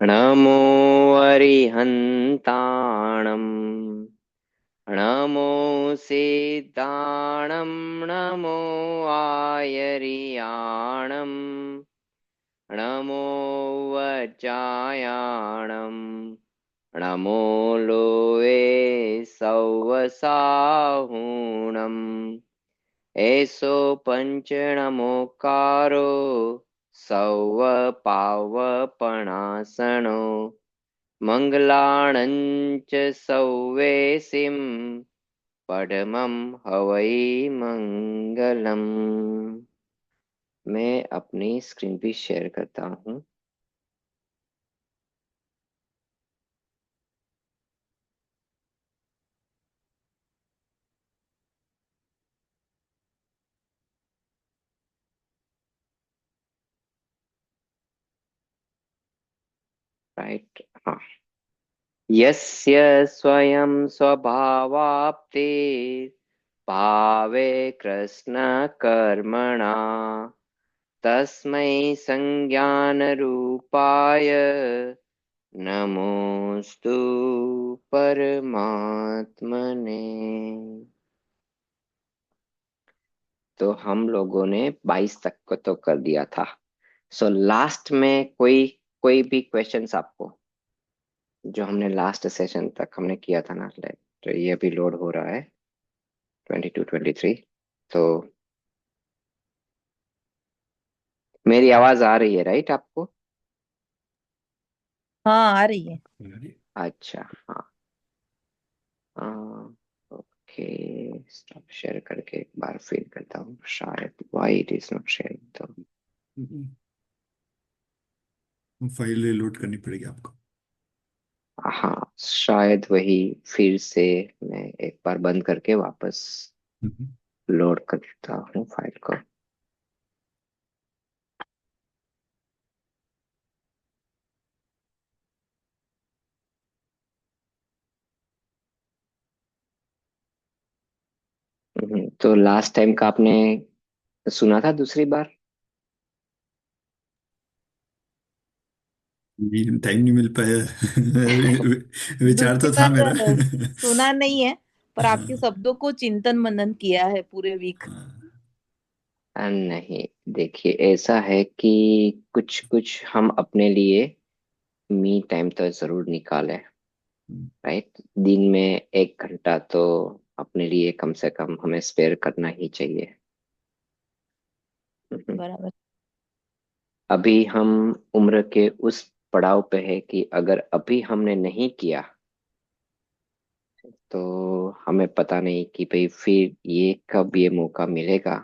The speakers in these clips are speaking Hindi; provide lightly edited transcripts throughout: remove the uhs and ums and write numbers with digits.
नमो अरिहन्ताणम् नमो सिद्धाणम् नमो आयर्याणम् नमो वज्रायाणम् नमो लोये सौवसाहुणम् एषो पञ्चनमोकारो सौव पावपणासनो मङ्गलाणं च सौवेसिं पडमं हवै मंगलम। मैं अपनी स्क्रीन भी शेयर करता हूँ। राइट, हाँ। यस्य स्वयं स्वभावाप्ति भावे कृष्ण कर्मणा तस्मै संज्ञानरूपाय नमोस्तु परमात्मने। तो हम लोगों ने 22 तक को तो कर दिया था। सो लास्ट में कोई कोई भी क्वेश्चंस आपको, जो हमने लास्ट सेशन तक हमने किया था ना, तो ये भी लोड हो रहा है 22 23। तो मेरी आवाज आ रही है राइट आपको? हाँ, आ रही है। अच्छा, हाँ। ओके, स्टॉप शेयर करके एक बार फिर करता हूँ, शायद why it is not sharing. तो फाइल लोड करनी पड़ेगी आपको। हाँ, शायद वही फिर से मैं एक बार बंद करके वापस हम्म। लोड कर देता हूँ फाइल को। तो लास्ट टाइम का आपने सुना था दूसरी बार? टाइम नहीं मिल पाया। विचार तो दूसरी था बार मेरा। सुना नहीं है, पर आपके हाँ। शब्दों को चिंतन मनन किया है पूरे वीक। हाँ। नहीं, देखिए ऐसा है कि कुछ कुछ हम अपने लिए मी टाइम तो जरूर निकालें। राइट, दिन में 1 घंटा तो अपने लिए कम से कम हमें स्पेयर करना ही चाहिए। हम्म। बराबर। अभी हम उम्र के उस पड़ाव पे है कि अगर अभी हमने नहीं किया तो हमें पता नहीं कि भाई फिर ये कब ये मौका मिलेगा।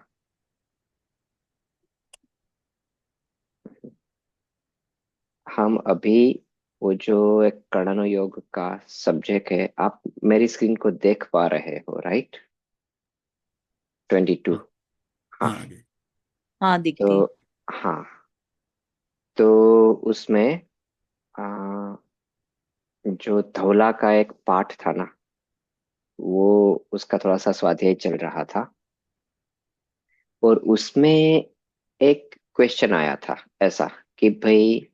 हम अभी वो जो एक कर्ण योग का सब्जेक्ट है, आप मेरी स्क्रीन को देख पा रहे हो राइट? 22। हाँ। हाँ। हाँ, आगे। हाँ, दिखती है। तो हाँ, तो उसमें आ, जो धौला का एक पाठ था ना, वो उसका थोड़ा सा स्वाध्याय चल रहा था, और उसमें एक क्वेश्चन आया था ऐसा कि भाई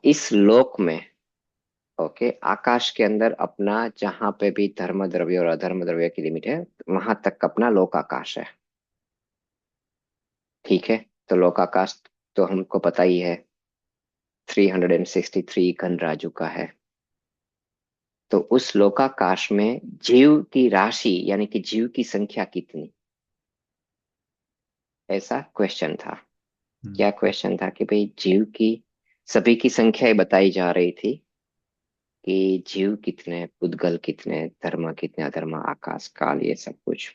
इस लोक में, ओके, आकाश के अंदर अपना जहां पे भी धर्म द्रव्य और अधर्म द्रव्य की लिमिट है, वहां तक अपना लोक आकाश है। ठीक है, तो लोक आकाश तो हमको पता ही है 363 घन राजू का है। तो उस लोकाकाश में जीव की राशि यानी कि जीव की संख्या कितनी, ऐसा क्वेश्चन था। हम्म। क्या क्वेश्चन था कि भाई जीव की सभी की संख्याएं बताई जा रही थी कि जीव कितने, पुद्गल कितने, धर्म कितने, अधर्म, आकाश काल, ये सब कुछ।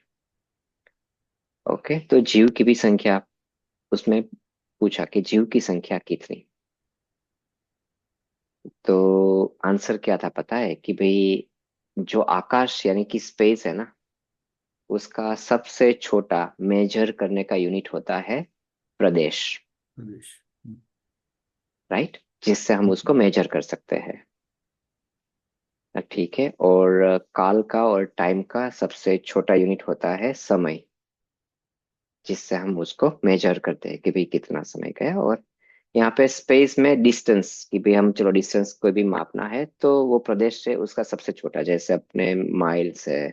ओके, तो जीव की भी संख्या उसमें पूछा कि जीव की संख्या कितनी। तो आंसर क्या था पता है कि भाई जो आकाश यानी कि स्पेस है ना, उसका सबसे छोटा मेजर करने का यूनिट होता है प्रदेश। प्रदेश। राइट, जिससे हम उसको मेजर कर सकते हैं। ठीक है, और काल का और टाइम का सबसे छोटा यूनिट होता है समय, जिससे हम उसको मेजर करते हैं कि भाई कितना समय गया। और यहाँ पे स्पेस में डिस्टेंस कि भाई हम चलो डिस्टेंस कोई भी मापना है तो वो प्रदेश है उसका सबसे छोटा, जैसे अपने माइल्स है,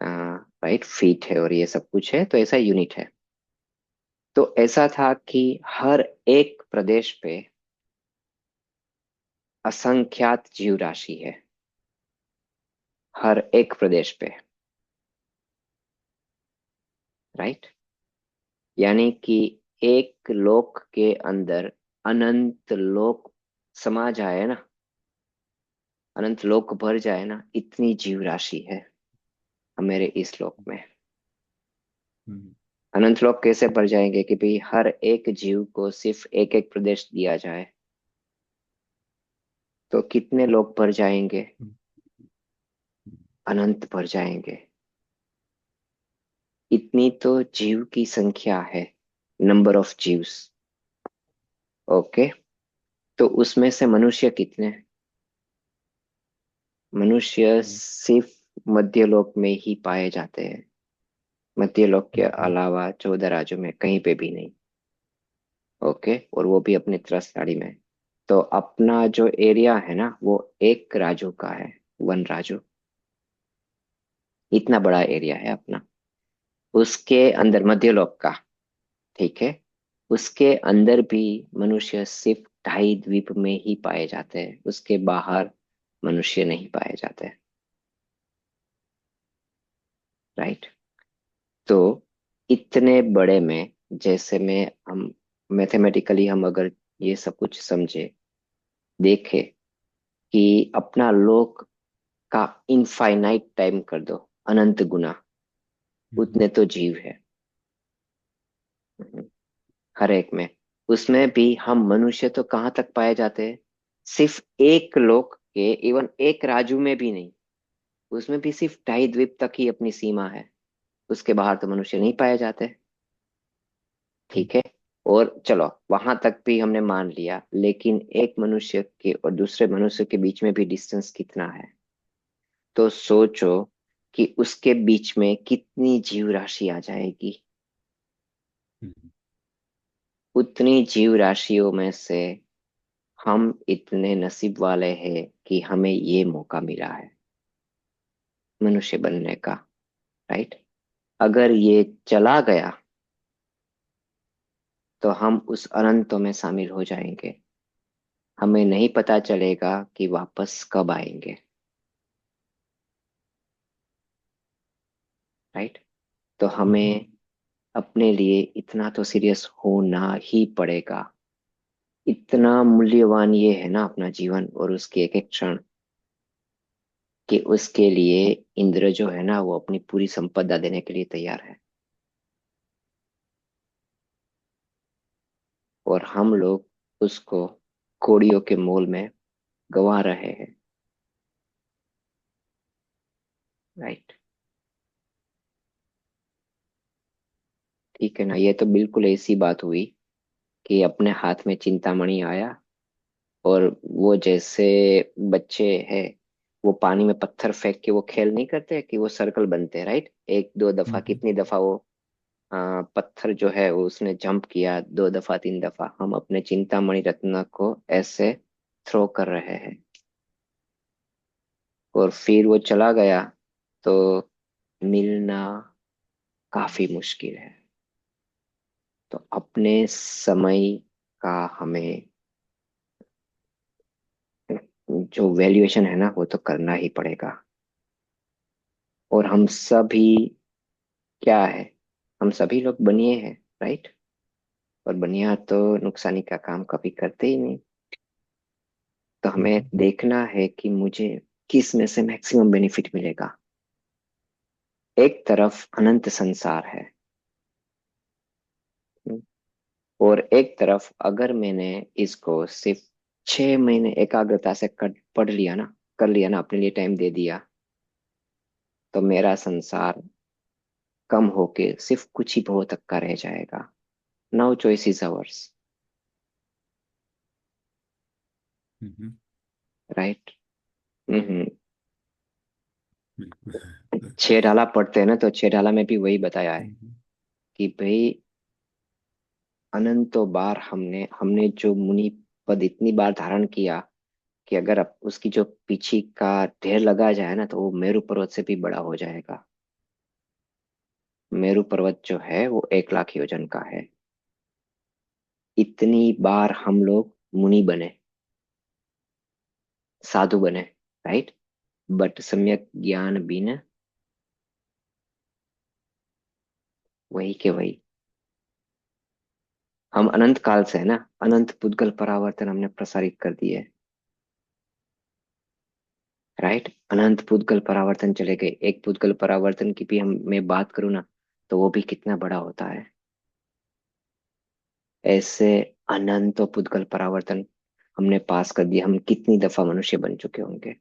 राइट, फीट है और ये सब कुछ है, तो ऐसा यूनिट है। तो ऐसा था कि हर एक प्रदेश पे असंख्यात जीव राशि है, हर एक प्रदेश पे, राइट। यानी कि एक लोक के अंदर अनंत लोक समा जाए ना, अनंत लोक भर जाए ना, इतनी जीव राशि है हमारे इस लोक में। हम्म, अनंत लोक कैसे भर जाएंगे कि भाई हर एक जीव को सिर्फ एक एक प्रदेश दिया जाए, तो कितने लोक भर जाएंगे? हम्म, अनंत भर जाएंगे। इतनी तो जीव की संख्या है, नंबर ऑफ जीव्स। ओके। तो उसमें से मनुष्य कितने? मनुष्य सिर्फ मध्यलोक में ही पाए जाते हैं, मध्यलोक के हम्म, अलावा 14 राज्यों में कहीं पे भी नहीं। ओके, और वो भी अपनी त्रस्त में। तो अपना जो एरिया है ना वो एक राजू का है, वन राजू। इतना बड़ा एरिया है अपना। उसके अंदर मध्यलोक का, ठीक है, उसके अंदर भी मनुष्य सिर्फ 2.5 द्वीप में ही पाए जाते हैं, उसके बाहर मनुष्य नहीं पाए जाते, राइट। तो इतने बड़े में, जैसे में हम मैथमेटिकली हम अगर ये सब कुछ समझे, देखे कि अपना लोक का इनफाइनाइट टाइम कर दो, अनंत गुना, हम्म, उतने तो जीव है हर एक में। उसमें भी हम मनुष्य तो कहाँ तक पाए जाते हैं? सिर्फ एक लोक के, इवन एक राजू में भी नहीं, उसमें भी सिर्फ 2.5 द्वीप तक ही अपनी सीमा है, उसके बाहर तो मनुष्य नहीं पाए जाते, ठीक है। और चलो वहां तक भी हमने मान लिया, लेकिन एक मनुष्य के और दूसरे मनुष्य के बीच में भी डिस्टेंस कितना है? तो सोचो कि उसके बीच में कितनी जीव राशि आ जाएगी। हम्म, उतनी जीव राशियों में से हम इतने नसीब वाले हैं कि हमें ये मौका मिला है मनुष्य बनने का, राइट। अगर ये चला गया तो हम उस अनंतों में शामिल हो जाएंगे, हमें नहीं पता चलेगा कि वापस कब आएंगे, राइट। तो हम्म, हमें अपने लिए इतना तो सीरियस होना ही पड़ेगा। इतना मूल्यवान ये है ना अपना जीवन और उसकी एक एक क्षण, कि उसके लिए इंद्र जो है ना वो अपनी पूरी संपदा देने के लिए तैयार है, और हम लोग उसको कौड़ियों के मोल में गंवा रहे हैं, राइट। ठीक है ना, ये तो बिल्कुल ऐसी बात हुई कि अपने हाथ में चिंतामणि आया, और वो जैसे बच्चे हैं, वो पानी में पत्थर फेंक के वो खेल नहीं करते कि वो सर्कल बनते हैं, राइट। एक दो दफा, हम्म, कितनी दफा वो पत्थर जो है वो उसने जंप किया, 2 दफा 3 दफा, हम अपने चिंतामणि रत्न को ऐसे थ्रो कर रहे हैं, और फिर वो चला गया तो मिलना काफी मुश्किल है। तो अपने समय का हमें जो वैल्यूएशन है ना वो तो करना ही पड़ेगा। और हम सभी क्या है, हम सभी लोग बनिए हैं, राइट। और बनिया तो नुकसानी का काम कभी करते ही नहीं। तो हमें हम्म, देखना है कि मुझे किस में से मैक्सिमम बेनिफिट मिलेगा। एक तरफ अनंत संसार है, हम्म, और एक तरफ अगर मैंने इसको सिर्फ 6 महीने एकाग्रता से पढ़ लिया ना, कर लिया ना, अपने लिए टाइम दे दिया, तो मेरा संसार कम होके सिर्फ कुछ ही बहुत तक का रह जाएगा। Now choice is ours, hmm, right. Hmm. बिल्कुल। 6 ढाला पढ़ते हैं ना, तो 6 ढाला में भी वही बताया है हम्म, कि भाई अनंतों बार हमने हमने जो मुनि पद इतनी बार धारण किया कि अगर अब उसकी जो पीछे का ढेर लगा जाए ना तो वो मेरू पर्वत से भी बड़ा हो जाएगा। मेरू पर्वत जो है वो 1 लाख योजन का है। इतनी बार हम लोग मुनि बने, साधु बने, राइट। बट सम्यक ज्ञान बिन वही के वही। हम अनंत काल से है ना, अनंत पुद्गल परावर्तन हमने प्रसारित कर दिए, राइट। अनंत पुद्गल परावर्तन चले गए। एक पुद्गल परावर्तन की भी हम मैं बात करूँ ना तो वो भी कितना बड़ा होता है। ऐसे अनंत पुद्गल परावर्तन हमने पास कर दिया। हम कितनी दफा मनुष्य बन चुके होंगे।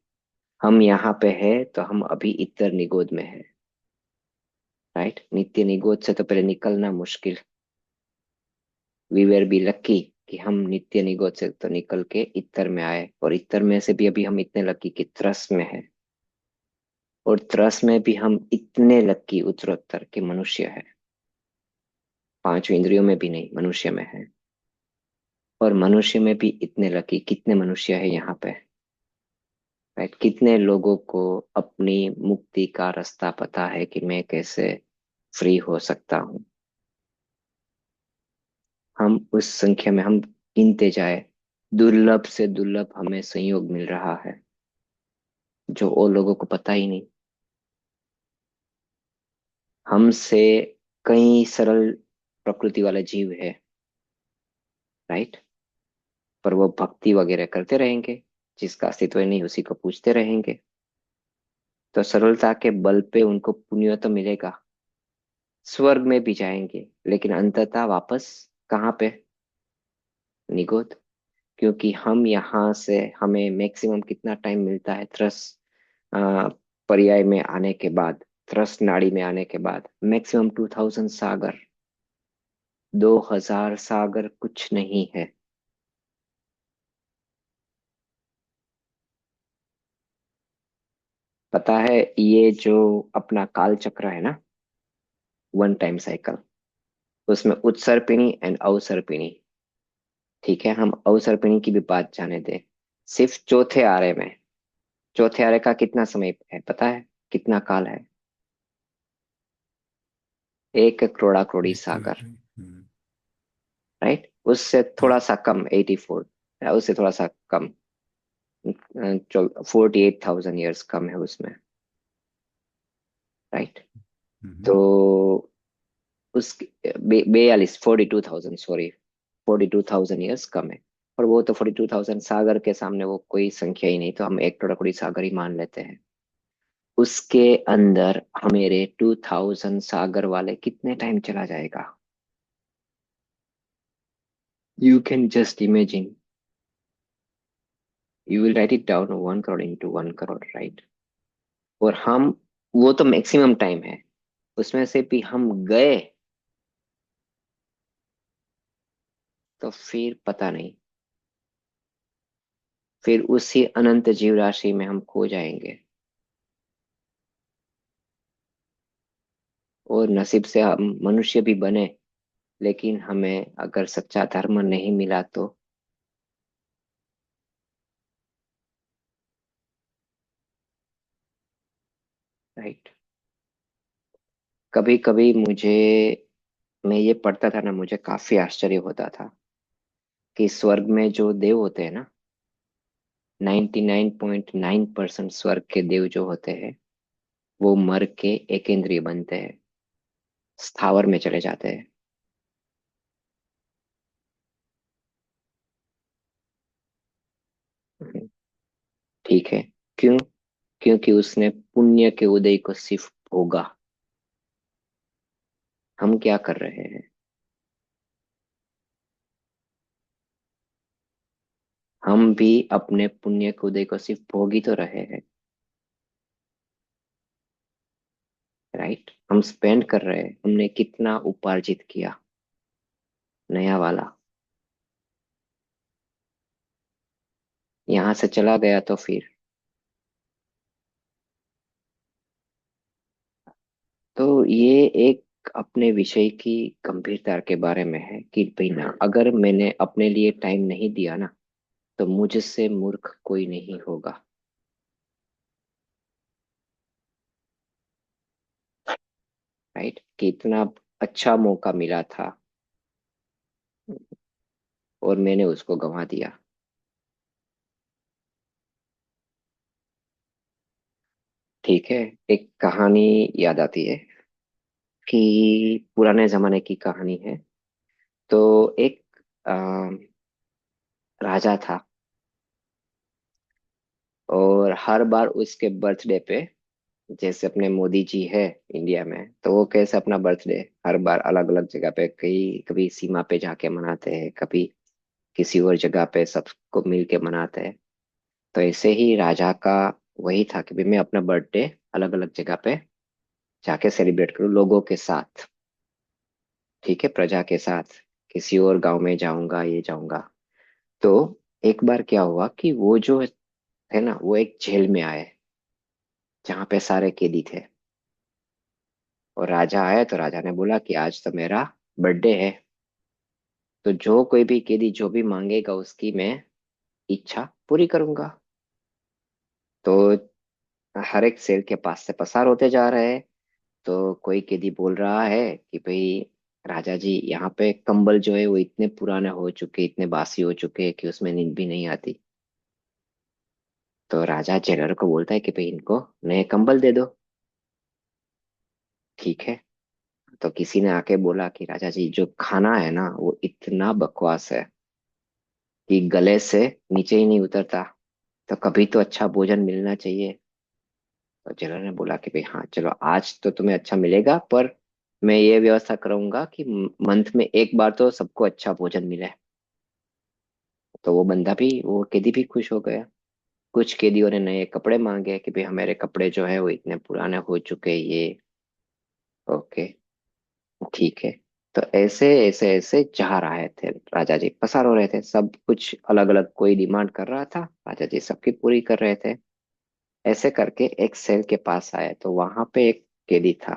हम यहाँ पे है तो हम अभी इतर निगोद में है, राइट। नित्य निगोद से तो पहले निकलना मुश्किल। वी वेर बी लकी कि हम नित्य निगोद से तो निकल के इतर में आए, और इतर में से भी अभी हम इतने लकी कि त्रस में है, और त्रस में भी हम इतने लकी उत्तरोत्तर के मनुष्य है। 5 इंद्रियों में भी नहीं, मनुष्य में है। और मनुष्य में भी इतने लकी, कितने मनुष्य है यहाँ पे, राइट। कितने लोगों को अपनी मुक्ति का रास्ता पता है कि मैं कैसे फ्री हो सकता हूँ। हम उस संख्या में हम गिनते जाए, दुर्लभ से दुर्लभ हमें संयोग मिल रहा है जो और लोगों को पता ही नहीं। हमसे कई सरल प्रकृति वाले जीव है, राइट। पर वो भक्ति वगैरह करते रहेंगे, जिसका अस्तित्व नहीं उसी को पूछते रहेंगे। तो सरलता के बल पे उनको पुण्य तो मिलेगा, स्वर्ग में भी जाएंगे, लेकिन अंततः वापस कहाँ पे, निगोद। क्योंकि हम यहाँ से हमें मैक्सिमम कितना टाइम मिलता है त्रस आ, पर्याय में आने के बाद, त्रस नाड़ी में आने के बाद मैक्सिमम 2000 सागर। 2000 सागर कुछ नहीं है। पता है ये जो अपना काल चक्र है ना, 1 टाइम साइकिल, उसमें उत्सर्पिणी एंड अवसर्पिणी। ठीक है, हम अवसर्पिणी की भी बात जाने दे। सिर्फ चौथे आरे में, चौथे आरे का कितना समय है पता है, कितना काल है? 1 करोड़ा करोड़ी एक सागर, करोड़। राइट। उससे थोड़ा सा कम, 84, या उससे थोड़ा सा कम, 48,000 ईयर्स कम है उसमें, राइट। हम्म। तो उस 42, 42,000, सॉरी, 42,000 ईयर्स कम है। और वो तो 42,000 सागर के सामने वो कोई संख्या ही नहीं, तो हम 1 करोड़ सागर ही मान लेते हैं। उसके अंदर हमारे 2000 सागर वाले कितने टाइम चला जाएगा? You can just imagine. You will write it down, 1 crore into 1 crore, right. और हम, वो तो मैक्सिमम टाइम है, उसमें से भी हम गए तो फिर पता नहीं, फिर उसी अनंत जीव राशि में हम खो जाएंगे। और नसीब से हम मनुष्य भी बने, लेकिन हमें अगर सच्चा धर्म नहीं मिला तो, राइट। कभी कभी मुझे, मैं ये पढ़ता था ना, मुझे काफी आश्चर्य होता था कि स्वर्ग में जो देव होते हैं ना, 99.9% स्वर्ग के देव जो होते हैं वो मर के एकेंद्रिय बनते हैं, स्थावर में चले जाते हैं। ठीक है, क्यों? क्योंकि उसने पुण्य के उदय को सिर्फ भोगा। हम क्या कर रहे हैं? हम भी अपने पुण्य के उदय को सिर्फ भोग ही तो रहे हैं, राइट। हम स्पेंड कर रहे हैं, हमने कितना उपार्जित किया नया वाला, यहाँ से चला गया तो फिर। तो ये एक एक अपने विषय की गंभीरता के बारे में है कि भाई ना, अगर मैंने अपने लिए टाइम नहीं दिया ना, तो मुझसे मूर्ख कोई नहीं होगा। राइट, कि इतना अच्छा मौका मिला था और मैंने उसको गंवा दिया। ठीक है। एक कहानी याद आती है कि पुराने जमाने की कहानी है। तो एक राजा था, और हर बार उसके बर्थडे पे, जैसे अपने मोदी जी है इंडिया में, तो वो कैसे अपना बर्थडे हर बार अलग अलग जगह पे, कहीं कभी सीमा पे जाके मनाते हैं, कभी किसी और जगह पे सबको मिल के मनाते हैं। तो ऐसे ही राजा का वही था कि भाई मैं अपना बर्थडे अलग अलग जगह पे जाके सेलिब्रेट करूँ लोगों के साथ। ठीक है, प्रजा के साथ। किसी और गांव में जाऊंगा, ये जाऊंगा। तो एक बार क्या हुआ कि वो जो है ना, वो एक जेल में आए जहाँ पे सारे कैदी थे। और राजा आया तो राजा ने बोला कि आज तो मेरा बर्थडे है, तो जो कोई भी कैदी जो भी मांगेगा उसकी मैं इच्छा पूरी करूंगा। तो हर एक शेर के पास से पसार होते जा रहे हैं। तो कोई कैदी बोल रहा है कि भाई राजा जी, यहाँ पे कंबल जो है वो इतने पुराने हो चुके, इतने बासी हो चुके हैं कि उसमें नींद भी नहीं आती। तो राजा जेलर को बोलता है कि भाई इनको नए कंबल दे दो। ठीक है। तो किसी ने आके बोला कि राजा जी, जो खाना है ना वो इतना बकवास है कि गले से नीचे ही नहीं उतरता, तो कभी तो अच्छा भोजन मिलना चाहिए। तो जेलर ने बोला कि भाई हाँ चलो, आज तो तुम्हें अच्छा मिलेगा, पर मैं ये व्यवस्था करूंगा कि मंथ में एक बार तो सबको अच्छा भोजन मिले। तो वो बंदा भी, वो कैदी भी खुश हो गया। कुछ कैदियों ने नए कपड़े मांगे कि भाई हमारे कपड़े जो है वो इतने पुराने हो चुके हैं, ये। ओके, ठीक है। तो ऐसे ऐसे ऐसे जा रहे थे, राजा जी पसार हो रहे थे, सब कुछ अलग अलग कोई डिमांड कर रहा था, राजा जी सबकी पूरी कर रहे थे। ऐसे करके एक सेल के पास आए तो वहां पे एक कैदी था।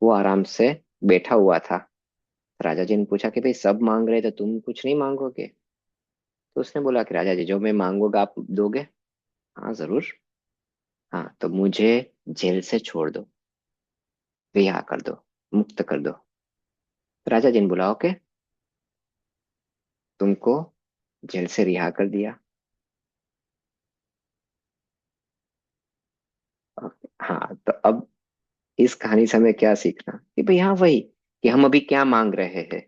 वो आराम से बैठा हुआ था। राजा जी ने पूछा कि भाई सब मांग रहे तो तुम कुछ नहीं मांगोगे? तो उसने बोला कि राजा जी, जो मैं मांगूंगा आप दोगे? हाँ जरूर। हाँ, तो मुझे जेल से छोड़ दो, रिहा कर दो, मुक्त कर दो। तो राजा जी ने बोला ओके, तुमको जेल से रिहा कर दिया। ओके, हाँ, तो अब इस कहानी से हमें क्या सीखना कि भाई हाँ वही, कि हम अभी क्या मांग रहे हैं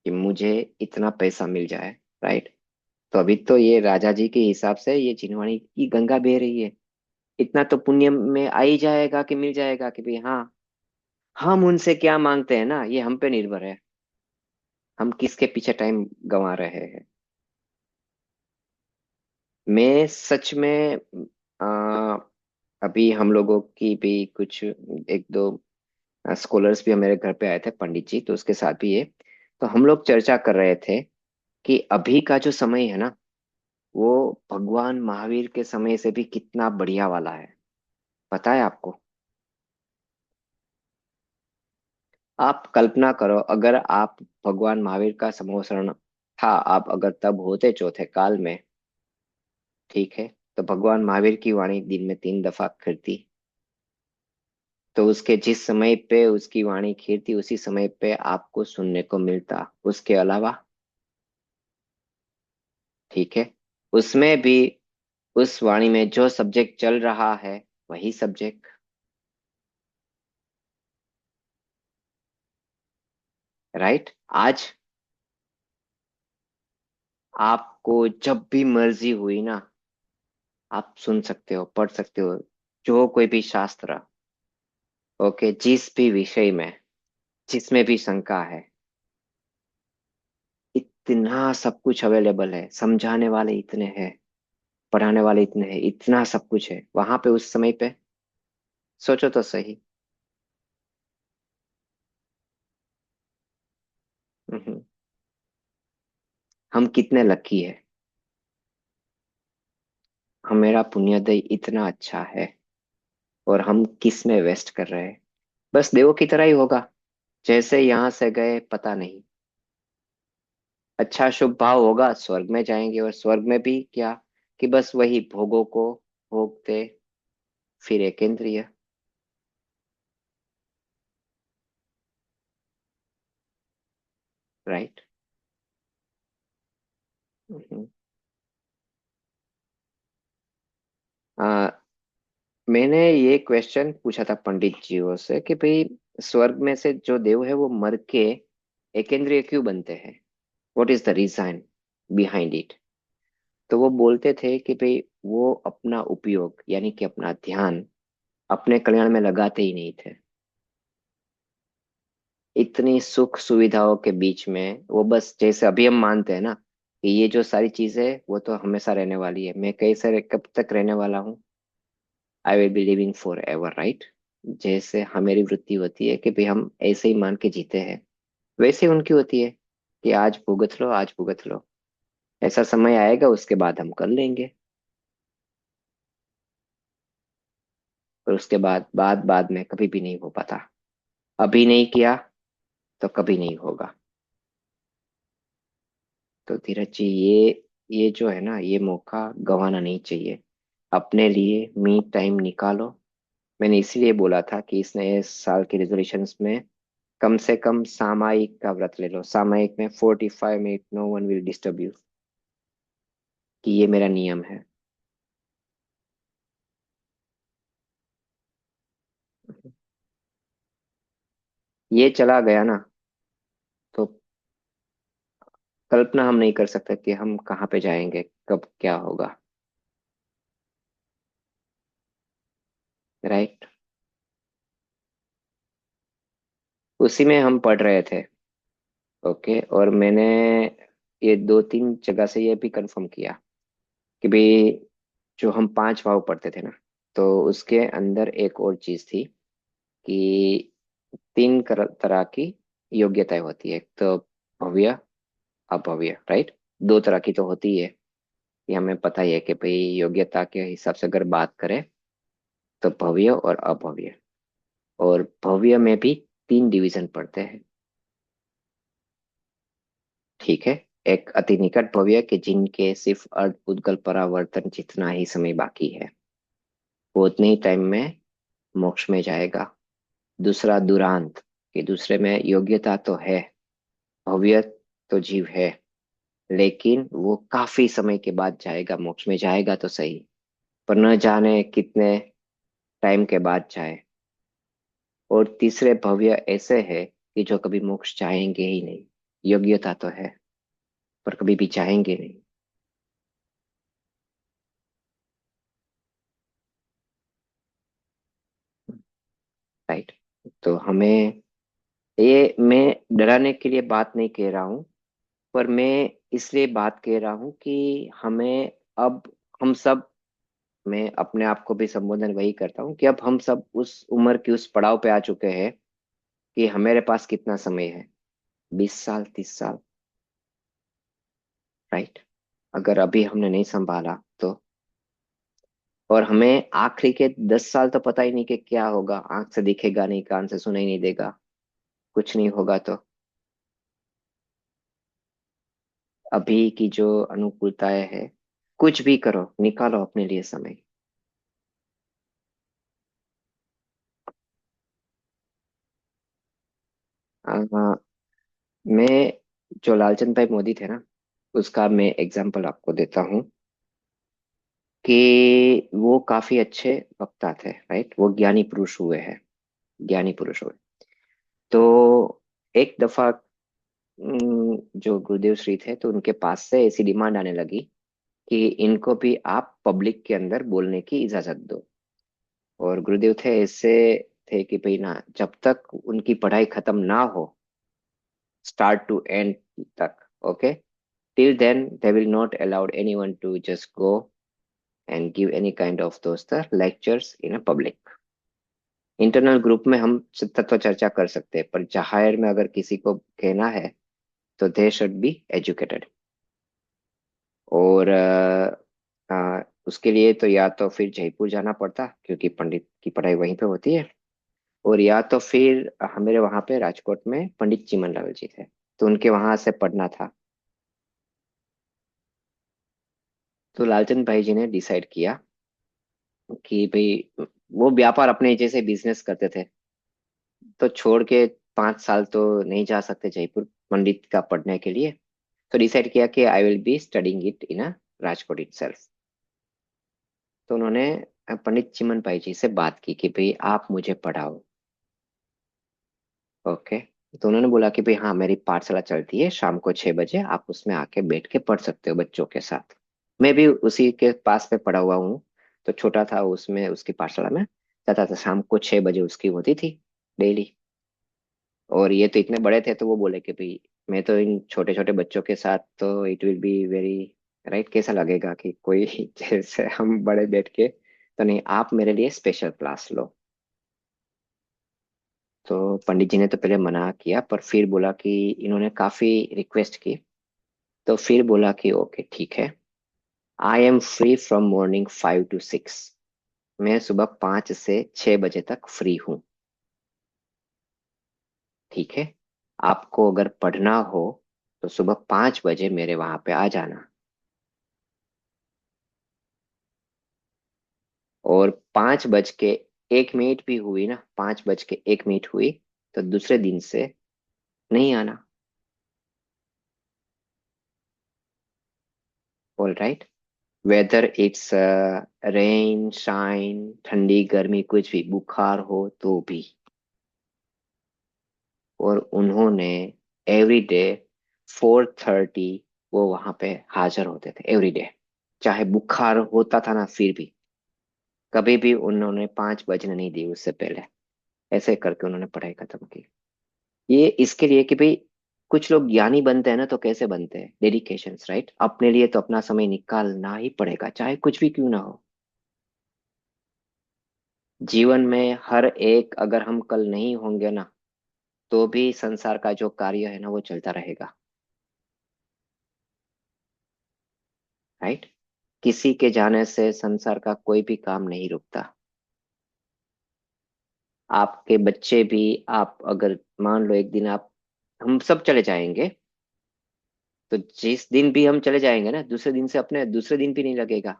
कि मुझे इतना पैसा मिल जाए। राइट। तो अभी तो ये राजा जी के हिसाब से ये जिनवाणी की गंगा बह रही है, इतना तो पुण्य में आ ही जाएगा कि मिल जाएगा कि भाई हाँ, हम उनसे क्या मांगते हैं ना, ये हम पे निर्भर है, हम किसके पीछे टाइम गंवा रहे हैं। मैं सच में आ, अभी हम लोगों की भी कुछ एक दो स्कॉलर्स भी हमारे घर पे आए थे, पंडित जी, तो उसके साथ भी ये, तो हम लोग चर्चा कर रहे थे कि अभी का जो समय है ना, वो भगवान महावीर के समय से भी कितना बढ़िया वाला है। पता है आपको? आप कल्पना करो, अगर आप भगवान महावीर का समोसरण था, आप अगर तब होते चौथे काल में, ठीक है, तो भगवान महावीर की वाणी दिन में 3 दफा खिरती। तो उसके जिस समय पे उसकी वाणी खिरती, उसी समय पे आपको सुनने को मिलता, उसके अलावा। ठीक है। उसमें भी उस वाणी में जो सब्जेक्ट चल रहा है, वही सब्जेक्ट। राइट। आज आपको जब भी मर्जी हुई ना, आप सुन सकते हो, पढ़ सकते हो, जो कोई भी शास्त्र। ओके, जिस भी विषय में, जिसमें भी शंका है, इतना सब कुछ अवेलेबल है, समझाने वाले इतने हैं, पढ़ाने वाले इतने हैं, इतना सब कुछ है वहां पे उस समय पे। सोचो तो सही। हम्म, हम कितने लकी है, हमारा पुण्योदय इतना अच्छा है, और हम किस में वेस्ट कर रहे हैं? बस देवों की तरह ही होगा। जैसे यहाँ से गए पता नहीं। अच्छा शुभ भाव होगा स्वर्ग में जाएंगे, और स्वर्ग में भी क्या, कि बस वही भोगों को भोगते, फिर एक इंद्रिय। राइट। आ, मैंने ये क्वेश्चन पूछा था पंडित जीओ से कि भाई स्वर्ग में से जो देव है वो मर के एकेंद्रिय क्यों बनते हैं, what is the reason behind it. तो वो बोलते थे कि भाई वो अपना उपयोग यानी कि अपना ध्यान अपने कल्याण में लगाते ही नहीं थे। इतनी सुख सुविधाओं के बीच में वो बस, जैसे अभी हम मानते हैं ना कि ये जो सारी चीजें वो तो हमेशा रहने वाली है, मैं कैसे कब तक रहने वाला हूँ, I will be living for ever, right. जैसे हमारी वृत्ति होती है कि भाई हम ऐसे ही मान के जीते हैं, वैसे ही उनकी होती है कि आज भुगत लो, आज भुगत लो, ऐसा समय आएगा उसके बाद हम कर लेंगे। और उसके बाद बाद में कभी भी नहीं हो पाता। अभी नहीं किया तो कभी नहीं होगा। तो धीरज जी, ये जो है ना, ये मौका गंवाना नहीं चाहिए। अपने लिए मी टाइम निकालो। मैंने इसीलिए बोला था कि इस नए साल के रेजोल्यूशंस में कम से कम सामायिक का व्रत ले लो। सामायिक में 45 minute no one will disturb you, कि ये मेरा नियम है। ये चला गया ना, तो कल्पना हम नहीं कर सकते कि हम कहाँ पे जाएंगे, कब क्या होगा। राइट। उसी में हम पढ़ रहे थे। ओके, और मैंने ये 2-3 जगह से ये भी कंफर्म किया कि भाई जो हम 5 भाव पढ़ते थे ना, तो उसके अंदर एक और चीज थी कि तरह की योग्यताएं होती है। एक तो भव्य, अभव्य, राइट। 2 तरह की तो होती है, ये हमें पता ही है कि भाई योग्यता के हिसाब से अगर बात करें तो भव्य और अभव्य। और भव्य में भी 3 डिवीजन पड़ते हैं। ठीक है। एक अति निकट भव्य के जिनके सिर्फ अर्ध उद्गल परावर्तन जितना ही समय बाकी है, वो उतने ही टाइम में मोक्ष में जाएगा। दूसरा दुरांत, कि दूसरे में योग्यता तो है, भव्य तो जीव है, लेकिन वो काफी समय के बाद जाएगा मोक्ष में, जाएगा तो सही, पर न जाने कितने टाइम के बाद जाए। और तीसरे भव्य ऐसे है कि जो कभी मोक्ष चाहेंगे ही नहीं। योग्यता तो है पर कभी भी चाहेंगे नहीं। राइट। तो हमें, ये मैं डराने के लिए बात नहीं कह रहा हूँ, पर मैं इसलिए बात कह रहा हूँ कि हमें अब, हम सब, मैं अपने आप को भी संबोधन वही करता हूँ कि अब हम सब उस उम्र की उस पड़ाव पे आ चुके हैं कि हमारे पास कितना समय है, 20 साल, 30 साल, राइट। अगर अभी हमने नहीं संभाला तो, और हमें आखिरी के 10 साल तो पता ही नहीं कि क्या होगा, आंख से दिखेगा नहीं, कान से सुनाई नहीं देगा, कुछ नहीं होगा। तो अभी की जो अनुकूलताएं है, कुछ भी करो, निकालो अपने लिए समय। आ, मैं, जो लालचंद भाई मोदी थे ना, उसका मैं एग्जांपल आपको देता हूँ कि वो काफी अच्छे वक्ता थे, राइट। वो ज्ञानी पुरुष हुए हैं, ज्ञानी पुरुष हुए। तो एक दफा जो गुरुदेव श्री थे, तो उनके पास से ऐसी डिमांड आने लगी कि इनको भी आप पब्लिक के अंदर बोलने की इजाजत दो। और गुरुदेव थे ऐसे, थे कि भाई ना, जब तक उनकी पढ़ाई खत्म ना हो, स्टार्ट टू एंड तक, okay, till then they will not allow anyone to just go and give any kind of those the lectures in a public। Internal group में हम तत्व चर्चा कर सकते हैं, पर जाहिर में अगर किसी को कहना है तो दे शुड बी एजुकेटेड। और उसके लिए तो या तो फिर जयपुर जाना पड़ता, क्योंकि पंडित की पढ़ाई वहीं पे होती है, और या तो फिर हमारे वहां पे राजकोट में पंडित चिमन लाल जी थे, तो उनके वहां से पढ़ना था। तो लालचंद भाई जी ने डिसाइड किया कि भाई वो व्यापार अपने जैसे बिजनेस करते थे, तो छोड़ के 5 साल तो नहीं जा सकते जयपुर पंडित का पढ़ने के लिए। तो डिसाइड किया कि I will be studying it in a Rajkot itself. तो उन्होंने पंडित चिमन भाई जी से बात की कि भाई आप मुझे पढ़ाओ। ओके। तो उन्होंने बोला कि भाई हाँ, मेरी पाठशाला चलती है शाम को 6 बजे, आप उसमें आके बैठ के पढ़ सकते हो बच्चों के साथ। मैं भी उसी के पास में पढ़ा हुआ हूँ। तो छोटा था उसमें, उसकी पाठशाला में जाता था, शाम को 6 बजे उसकी होती थी डेली। और ये तो इतने बड़े थे, तो वो बोले कि भाई मैं तो इन छोटे छोटे बच्चों के साथ, तो it will be very right, कैसा लगेगा कि कोई जैसे हम बड़े बैठ के, तो नहीं, आप मेरे लिए स्पेशल क्लास लो। तो पंडित जी ने तो पहले मना किया, पर फिर बोला कि इन्होंने काफी रिक्वेस्ट की, तो फिर बोला कि ओके ठीक है, I am free from morning 5 to 6। मैं सुबह 5 से 6 बजे तक फ्री हूँ। ठीक है, आपको अगर पढ़ना हो तो सुबह 5 बजे मेरे वहां पे आ जाना। और 5 बज के 1 मिनट भी हुई ना, 5 बज के 1 मिनट हुई, तो दूसरे दिन से नहीं आना। All right. Whether it's rain shine, ठंडी गर्मी, कुछ भी, बुखार हो तो भी। और उन्होंने एवरी डे 4:30 वो वहां पे हाजिर होते थे एवरी डे। चाहे बुखार होता था ना, फिर भी कभी भी उन्होंने 5 बजने नहीं दी उससे पहले। ऐसे करके उन्होंने पढ़ाई खत्म की। ये इसके लिए कि भाई कुछ लोग ज्ञानी बनते हैं ना, तो कैसे बनते हैं, डेडिकेशंस, राइट। अपने लिए तो अपना समय निकालना ही पड़ेगा, चाहे कुछ भी क्यों ना हो। जीवन में हर एक, अगर हम कल नहीं होंगे ना, तो भी संसार का जो कार्य है ना वो चलता रहेगा, राइट। किसी के जाने से संसार का कोई भी काम नहीं रुकता। आपके बच्चे भी, आप अगर मान लो एक दिन आप, हम सब चले जाएंगे, तो जिस दिन भी हम चले जाएंगे ना, दूसरे दिन से अपने दूसरे दिन भी नहीं लगेगा,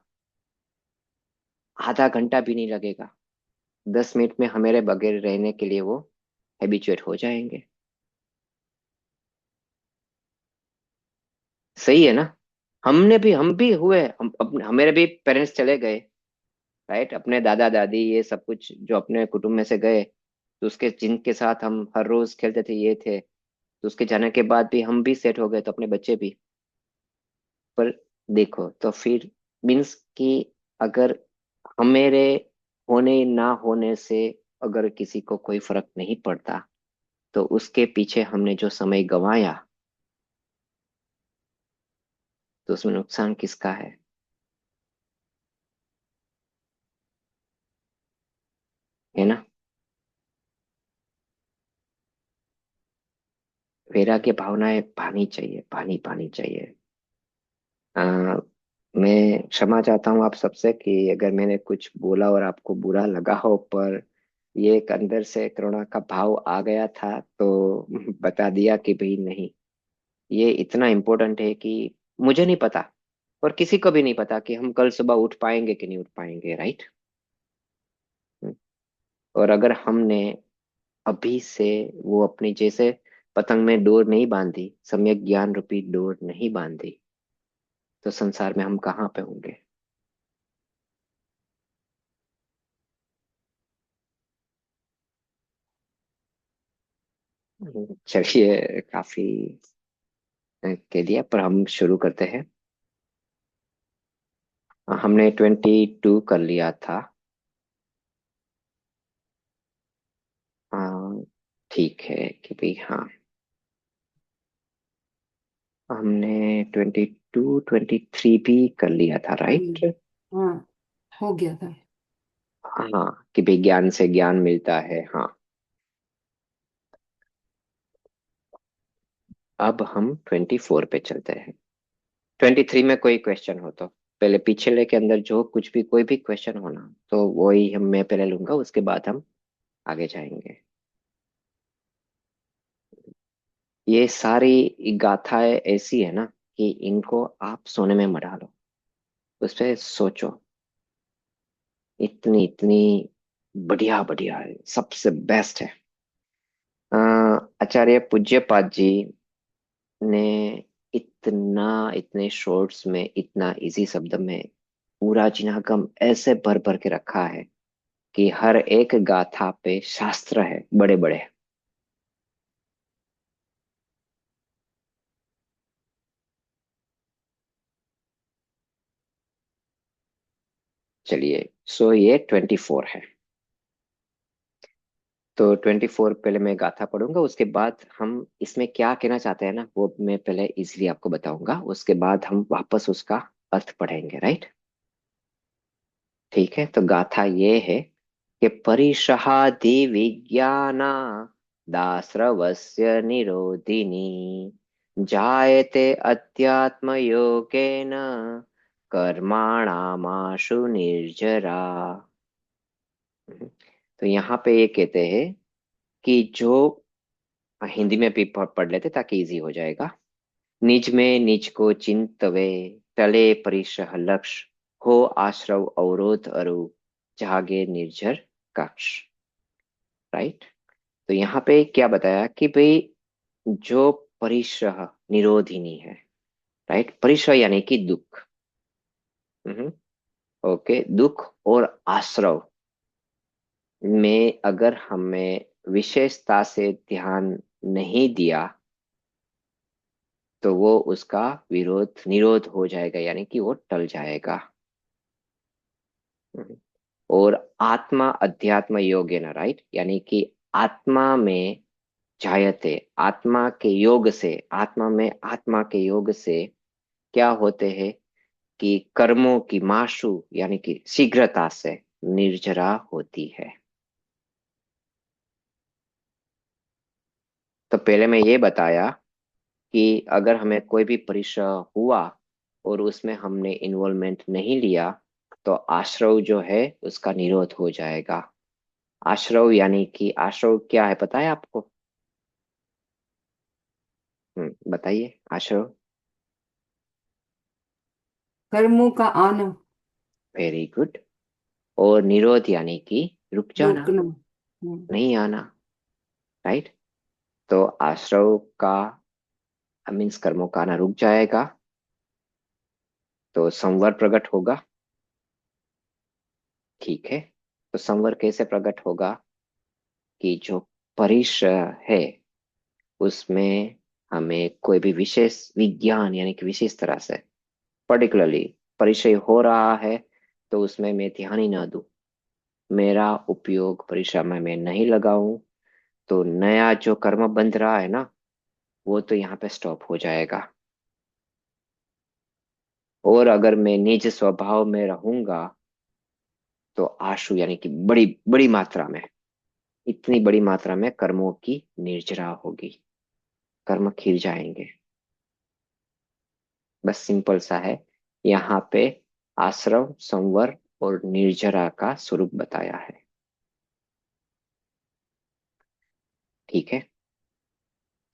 आधा घंटा भी नहीं लगेगा। 10 मिनट में हमारे बगैर रहने के लिए वो हैबिचुएट हो जाएंगे। सही है ना। हम भी हुए, हमारे भी पेरेंट्स चले गए, राइट। अपने दादा दादी ये सब कुछ जो अपने कुटुंब में से गए, तो उसके जिनके साथ हम हर रोज खेलते थे ये थे, तो उसके जाने के बाद भी हम भी सेट हो गए, तो अपने बच्चे भी। पर देखो तो फिर मीन्स कि अगर हमारे होने ना होने से अगर किसी को कोई फर्क नहीं पड़ता, तो उसके पीछे हमने जो समय गंवाया, तो उसमें नुकसान किसका है ना। वैराग्य भावनाएं पानी चाहिए, पानी पानी चाहिए। आ, मैं क्षमा चाहता हूँ आप सबसे कि अगर मैंने कुछ बोला और आपको बुरा लगा हो, पर ये एक अंदर से करुणा का भाव आ गया था, तो बता दिया कि भाई नहीं, ये इतना इम्पोर्टेंट है कि मुझे नहीं पता, और किसी को भी नहीं पता कि हम कल सुबह उठ पाएंगे कि नहीं उठ पाएंगे, राइट। और अगर हमने अभी से वो अपनी जैसे पतंग में डोर नहीं बांधी, सम्यक ज्ञान रूपी डोर नहीं बांधी, तो संसार में हम कहाँ पे होंगे। चलिए, काफी कह दिया, पर हम शुरू करते हैं। हमने 22 कर लिया था। हाँ, ठीक है कि भाई हाँ, हमने 22 23 भी कर लिया था, राइट। हम्म, हाँ, हो गया था। हाँ, कि भाई ज्ञान से ज्ञान मिलता है, हाँ। अब हम 24 पे चलते हैं। 23 में कोई क्वेश्चन हो तो पहले, पिछले के अंदर जो कुछ भी कोई भी क्वेश्चन होना, तो वही हम मैं पहले लूंगा, उसके बाद हम आगे जाएंगे। ये सारी गाथाएं ऐसी है ना कि इनको आप सोने में मढ़ा लो, उस पर सोचो। इतनी इतनी बढ़िया बढ़िया है, सबसे बेस्ट है। अ, आचार्य पूज्यपाद जी ने इतना, इतने शॉर्ट्स में, इतना इजी शब्द में पूरा जिनागम ऐसे भर भर के रखा है कि हर एक गाथा पे शास्त्र है बड़े बड़े। चलिए, सो ये 24 है। तो 24 पहले मैं गाथा पढ़ूंगा, उसके बाद हम इसमें क्या कहना चाहते हैं ना वो मैं पहले इजीली आपको बताऊंगा, उसके बाद हम वापस उसका अर्थ पढ़ेंगे, राइट। ठीक है, तो गाथा ये है कि परिसहादि विज्ञाना दास्रवस्य निरोधिनी जायते अध्यात्म योगेन कर्माणामाशु निर्जरा। तो यहाँ पे ये कहते हैं कि जो, हिंदी में भी पढ़ लेते ताकि इजी हो जाएगा। निज में निज को चिंतवे, टले परिसह लक्ष्य, हो आश्रव अवरोध अरु, जागे निर्जर कक्ष। राइट। तो यहाँ पे क्या बताया कि भाई जो परिसह निरोधिनी है, राइट। परिसह यानी कि दुख। ओके, दुख और आश्रव में अगर हमें विशेषता से ध्यान नहीं दिया तो वो उसका विरोध निरोध हो जाएगा, यानी कि वो टल जाएगा। हम्म। और आत्मा अध्यात्म योग है ना, राइट, यानी कि आत्मा में जायते, आत्मा के योग से, आत्मा में आत्मा के योग से क्या होते हैं कि कर्मों की माशु यानी कि शीघ्रता से निर्जरा होती है। तो पहले मैं ये बताया कि अगर हमें कोई भी परीक्षा हुआ और उसमें हमने इन्वॉल्वमेंट नहीं लिया तो आश्रव जो है उसका निरोध हो जाएगा। आश्रव यानी कि आश्रव क्या है पता है आपको? बताइए आश्रव। कर्मों का आना, वेरी गुड। और निरोध यानी कि रुक जाना, रोकना। नहीं आना, राइट। तो आश्रव का मीन्स कर्मों का आना रुक जाएगा तो संवर प्रकट होगा। ठीक है, तो संवर कैसे प्रकट होगा कि जो परिस है उसमें हमें कोई भी विशेष विज्ञान यानी कि विशेष तरह से पर्टिकुलरली परिचय हो रहा है तो उसमें मैं ध्यान ही ना दूं, मेरा उपयोग परीक्षा में मैं नहीं लगाऊं, तो नया जो कर्म बंध रहा है ना वो तो यहाँ पे स्टॉप हो जाएगा। और अगर मैं निज स्वभाव में रहूंगा तो आशु यानी कि बड़ी बड़ी मात्रा में, इतनी बड़ी मात्रा में कर्मों की निर्जरा होगी, कर्म खिल जाएंगे। बस सिंपल सा है। यहाँ पे आश्रव, संवर और निर्जरा का स्वरूप बताया है। ठीक है,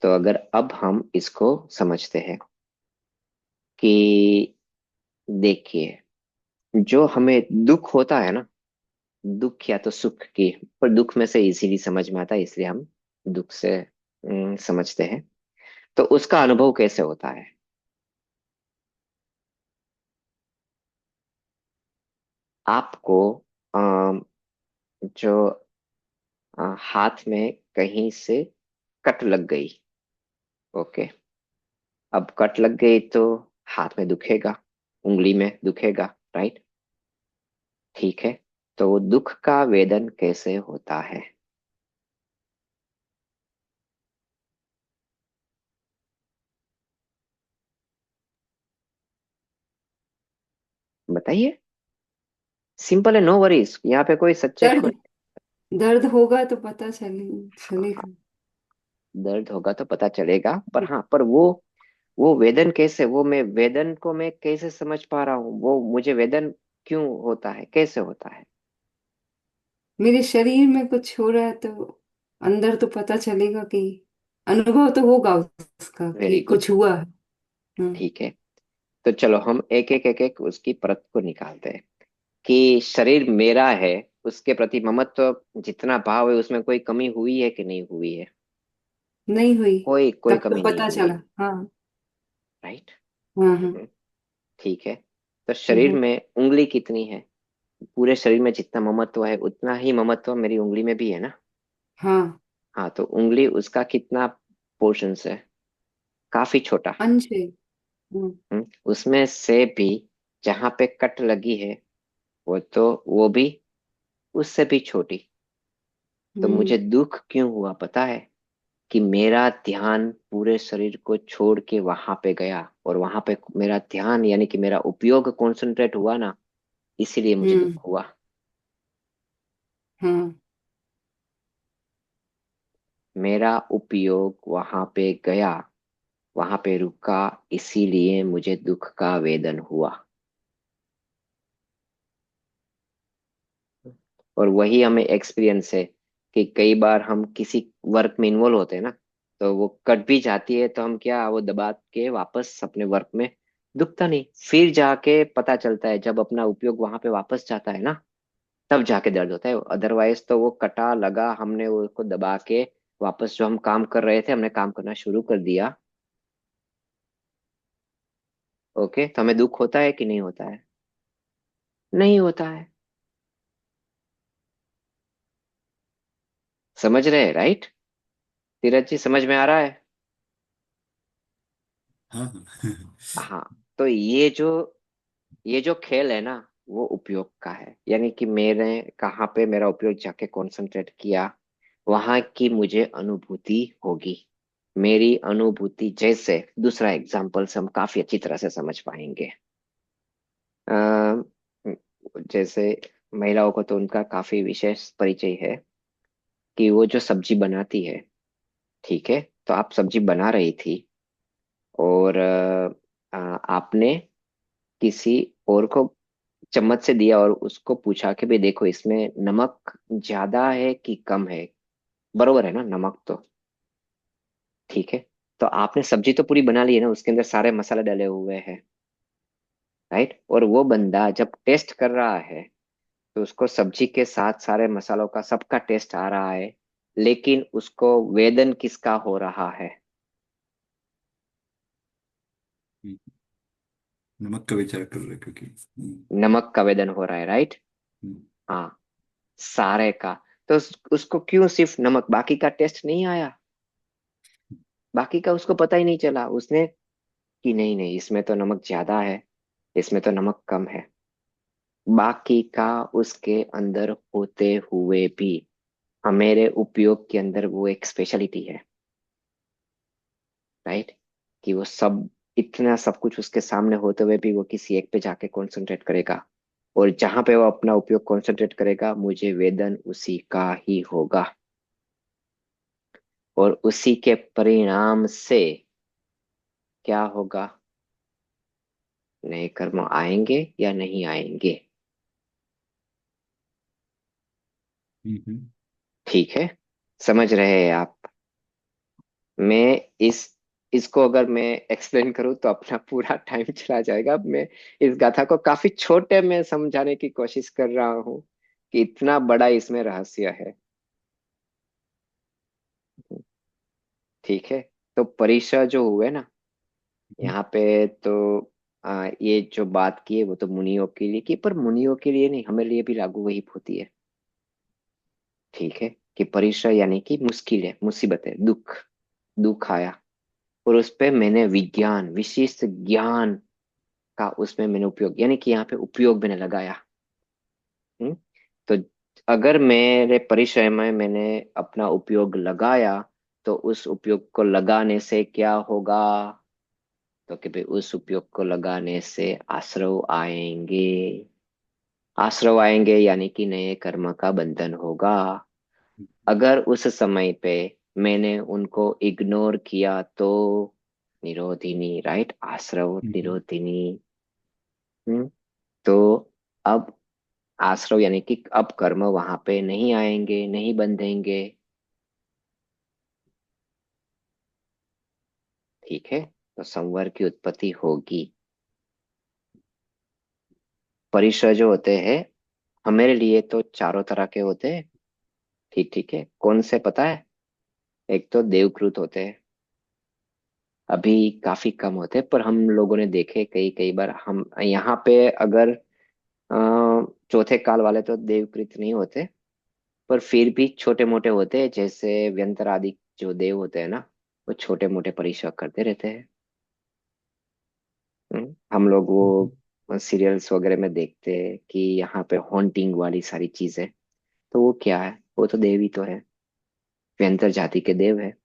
तो अगर अब हम इसको समझते हैं कि देखिए, जो हमें दुख होता है ना, दुख या तो सुख की, पर दुख में से इजीली समझ में आता है इसलिए हम दुख से समझते हैं। तो उसका अनुभव कैसे होता है? आपको अम, जो हाथ में कहीं से कट लग गई। ओके, अब कट लग गई तो हाथ में दुखेगा, उंगली में दुखेगा, राइट। ठीक है, तो दुख का वेदन कैसे होता है? बताइए। सिंपल है, नो वरीज, यहाँ पे कोई सच्चे दर्द, खोए। दर्द होगा तो पता चलेगा। दर्द होगा तो पता चलेगा, पर हाँ, पर वो वेदन कैसे, वो मैं वेदन को मैं कैसे समझ पा रहा हूँ, वो मुझे वेदन क्यों होता है, कैसे होता है? मेरे शरीर में कुछ हो रहा है तो अंदर तो पता चलेगा कि अनुभव तो होगा उसका कि वेरी गुड। कुछ हुआ है। हम्म। ठीक है, तो चलो हम एक एक उसकी परत को निकालते हैं कि शरीर मेरा है, उसके प्रति ममत्व जितना भाव है उसमें कोई कमी हुई है कि नहीं हुई है? नहीं हुई। कोई कोई तब तो कमी नहीं पता हुई। चला। हाँ। राइट। हाँ। हाँ। ठीक है, तो शरीर हम्म। में उंगली कितनी है? पूरे शरीर में जितना ममत्व है उतना ही ममत्व मेरी उंगली में भी है ना। हाँ। हाँ, तो उंगली उसका कितना पोर्शन है? काफी छोटा। अंश है। उसमें से भी जहां पे कट लगी है वो भी उससे भी छोटी। तो हम्म। मुझे दुख क्यों हुआ पता है? कि मेरा ध्यान पूरे शरीर को छोड़ के वहां पे गया, और वहां पे मेरा ध्यान यानी कि मेरा उपयोग कंसंट्रेट हुआ ना, इसीलिए मुझे हम्म। दुख हुआ। हाँ। मेरा उपयोग वहां पे गया, वहां पे रुका, इसीलिए मुझे दुख का वेदन हुआ। और वही हमें एक्सपीरियंस है कि कई बार हम किसी वर्क में इन्वॉल्व होते हैं ना, तो वो कट भी जाती है तो हम क्या, वो दबा के वापस अपने वर्क में, दुखता नहीं, फिर जाके पता चलता है जब अपना उपयोग वहां पे वापस जाता है ना, तब जाके दर्द होता है। अदरवाइज तो वो कटा लगा, हमने वो उसको दबा के वापस जो हम काम कर रहे थे हमने काम करना शुरू कर दिया। ओके, तो हमें दुख होता है कि नहीं होता है? नहीं होता है। समझ रहे हैं राइट? धीरज जी, समझ में आ रहा है? हाँ हाँ। हाँ। तो ये जो खेल है ना, वो उपयोग का है, यानी कि मेरे कहाँ पे मेरा उपयोग जाके कंसंट्रेट किया, वहां की मुझे अनुभूति होगी। मेरी अनुभूति जैसे, दूसरा एग्जाम्पल से हम काफी अच्छी तरह से समझ पाएंगे। अ, जैसे महिलाओं को तो उनका काफी विशेष परिचय है कि वो जो सब्जी बनाती है, ठीक है, तो आप सब्जी बना रही थी, और आपने किसी और को चम्मच से दिया और उसको पूछा कि भाई देखो इसमें नमक ज्यादा है कि कम है। बरोबर है ना, नमक तो ठीक है। तो आपने सब्जी तो पूरी बना ली है ना, उसके अंदर सारे मसाले डले हुए हैं, राइट। और वो बंदा जब टेस्ट कर रहा है तो उसको सब्जी के साथ सारे मसालों का सबका टेस्ट आ रहा है, लेकिन उसको वेदन किसका हो रहा है? नमक का विचार कर रहे क्योंकि नमक का वेदन हो रहा है, राइट। हम्म, हाँ, सारे का। तो उसको क्यों सिर्फ नमक, बाकी का टेस्ट नहीं आया? बाकी का उसको पता ही नहीं चला, उसने कि नहीं नहीं इसमें तो नमक ज्यादा है, इसमें तो नमक कम है। बाकी का उसके अंदर होते हुए भी हमारे उपयोग के अंदर वो एक स्पेशलिटी है, राइट। कि वो सब, इतना सब कुछ उसके सामने होते हुए भी वो किसी एक पे जाके कंसंट्रेट करेगा, और जहां पे वो अपना उपयोग कंसंट्रेट करेगा मुझे वेदन उसी का ही होगा। और उसी के परिणाम से क्या होगा? नए कर्म आएंगे या नहीं आएंगे? हम्म, ठीक है, समझ रहे हैं आप? मैं इसको अगर मैं एक्सप्लेन करूँ तो अपना पूरा टाइम चला जाएगा। मैं इस गाथा को काफी छोटे में समझाने की कोशिश कर रहा हूँ कि इतना बड़ा इसमें रहस्य है। ठीक है, तो परिसर जो हुए ना यहाँ पे, तो ये जो बात की है वो तो मुनियों के लिए की, पर मुनियों के लिए नहीं, हमारे लिए भी लागू वही होती है। ठीक है, कि परिसर यानी कि मुश्किल है, मुसीबत है, दुख, दुख आया, और उस पे मैंने विज्ञान, विशिष्ट ज्ञान का उसमें मैंने उपयोग, यानी कि यहाँ पे उपयोग मैंने लगाया। हम्म? तो अगर मेरे परिचय में मैंने अपना उपयोग लगाया, तो उस उपयोग को लगाने से क्या होगा? तो कि भाई उस उपयोग को लगाने से आश्रव आएंगे। आश्रव आएंगे यानी कि नए कर्म का बंधन होगा। अगर उस समय पे मैंने उनको इग्नोर किया तो निरोधिनी, राइट, आश्रव हम्म, निरोधिनी। हम्म, तो अब आश्रव यानी कि अब कर्म वहां पे नहीं आएंगे, नहीं बंधेंगे। ठीक है, तो संवर की उत्पत्ति होगी। परिसर जो होते हैं हमारे लिए तो चारों तरह के होते हैं। ठीक ठीक है, कौन से पता है? एक तो देवकृत होते हैं, अभी काफी कम होते हैं, पर हम लोगों ने देखे कई कई बार। हम यहाँ पे अगर चौथे काल वाले तो देवकृत नहीं होते, पर फिर भी छोटे मोटे होते हैं, जैसे व्यंतर आदि जो देव होते हैं ना, वो छोटे मोटे परिश्रम करते रहते हैं। हम लोग वो सीरियल्स वगैरह में देखते हैं कि यहाँ पे हॉन्टिंग वाली सारी चीजें, तो वो क्या है? वो तो देव ही तो है, व्यंतर जाति के देव है,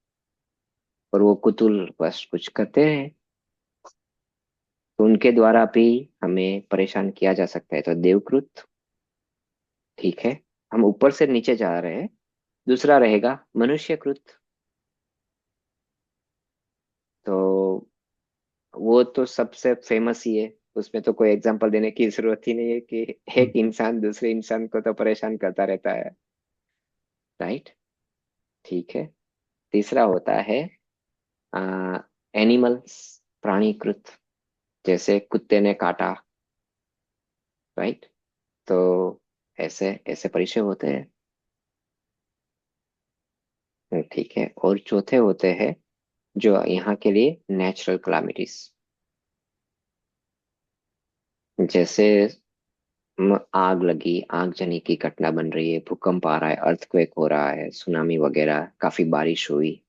और वो कुतुल बस कुछ करते हैं, तो उनके द्वारा भी हमें परेशान किया जा सकता है, तो देवकृत। ठीक है, हम ऊपर से नीचे जा रहे हैं। दूसरा रहेगा मनुष्यकृत। तो वो तो सबसे फेमस ही है, उसमें तो कोई एग्जांपल देने की जरूरत ही नहीं है कि एक इंसान दूसरे इंसान को तो परेशान करता रहता है। राइट। ठीक है। तीसरा होता है एनिमल्स, प्राणीकृत, जैसे कुत्ते ने काटा। राइट। तो ऐसे ऐसे परिचय होते हैं। ठीक है, और चौथे होते हैं जो यहाँ के लिए नेचुरल क्लामिटीज, जैसे आग लगी, आगजनी की घटना बन रही है, भूकंप आ रहा है, अर्थक्वेक हो रहा है, सुनामी वगैरह, काफी बारिश हुई,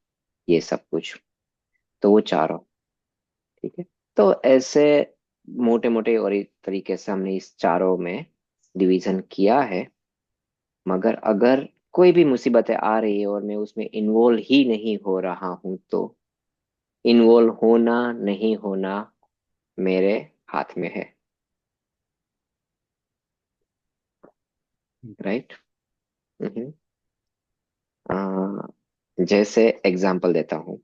ये सब कुछ। तो वो चारों। ठीक है, तो ऐसे मोटे मोटे और एक तरीके से हमने इस चारों में डिवीजन किया है। मगर अगर कोई भी मुसीबतें आ रही है और मैं उसमें इन्वॉल्व ही नहीं हो रहा हूं, तो इन्वॉल्व होना नहीं होना मेरे हाथ में है। राइट। जैसे एग्जाम्पल देता हूँ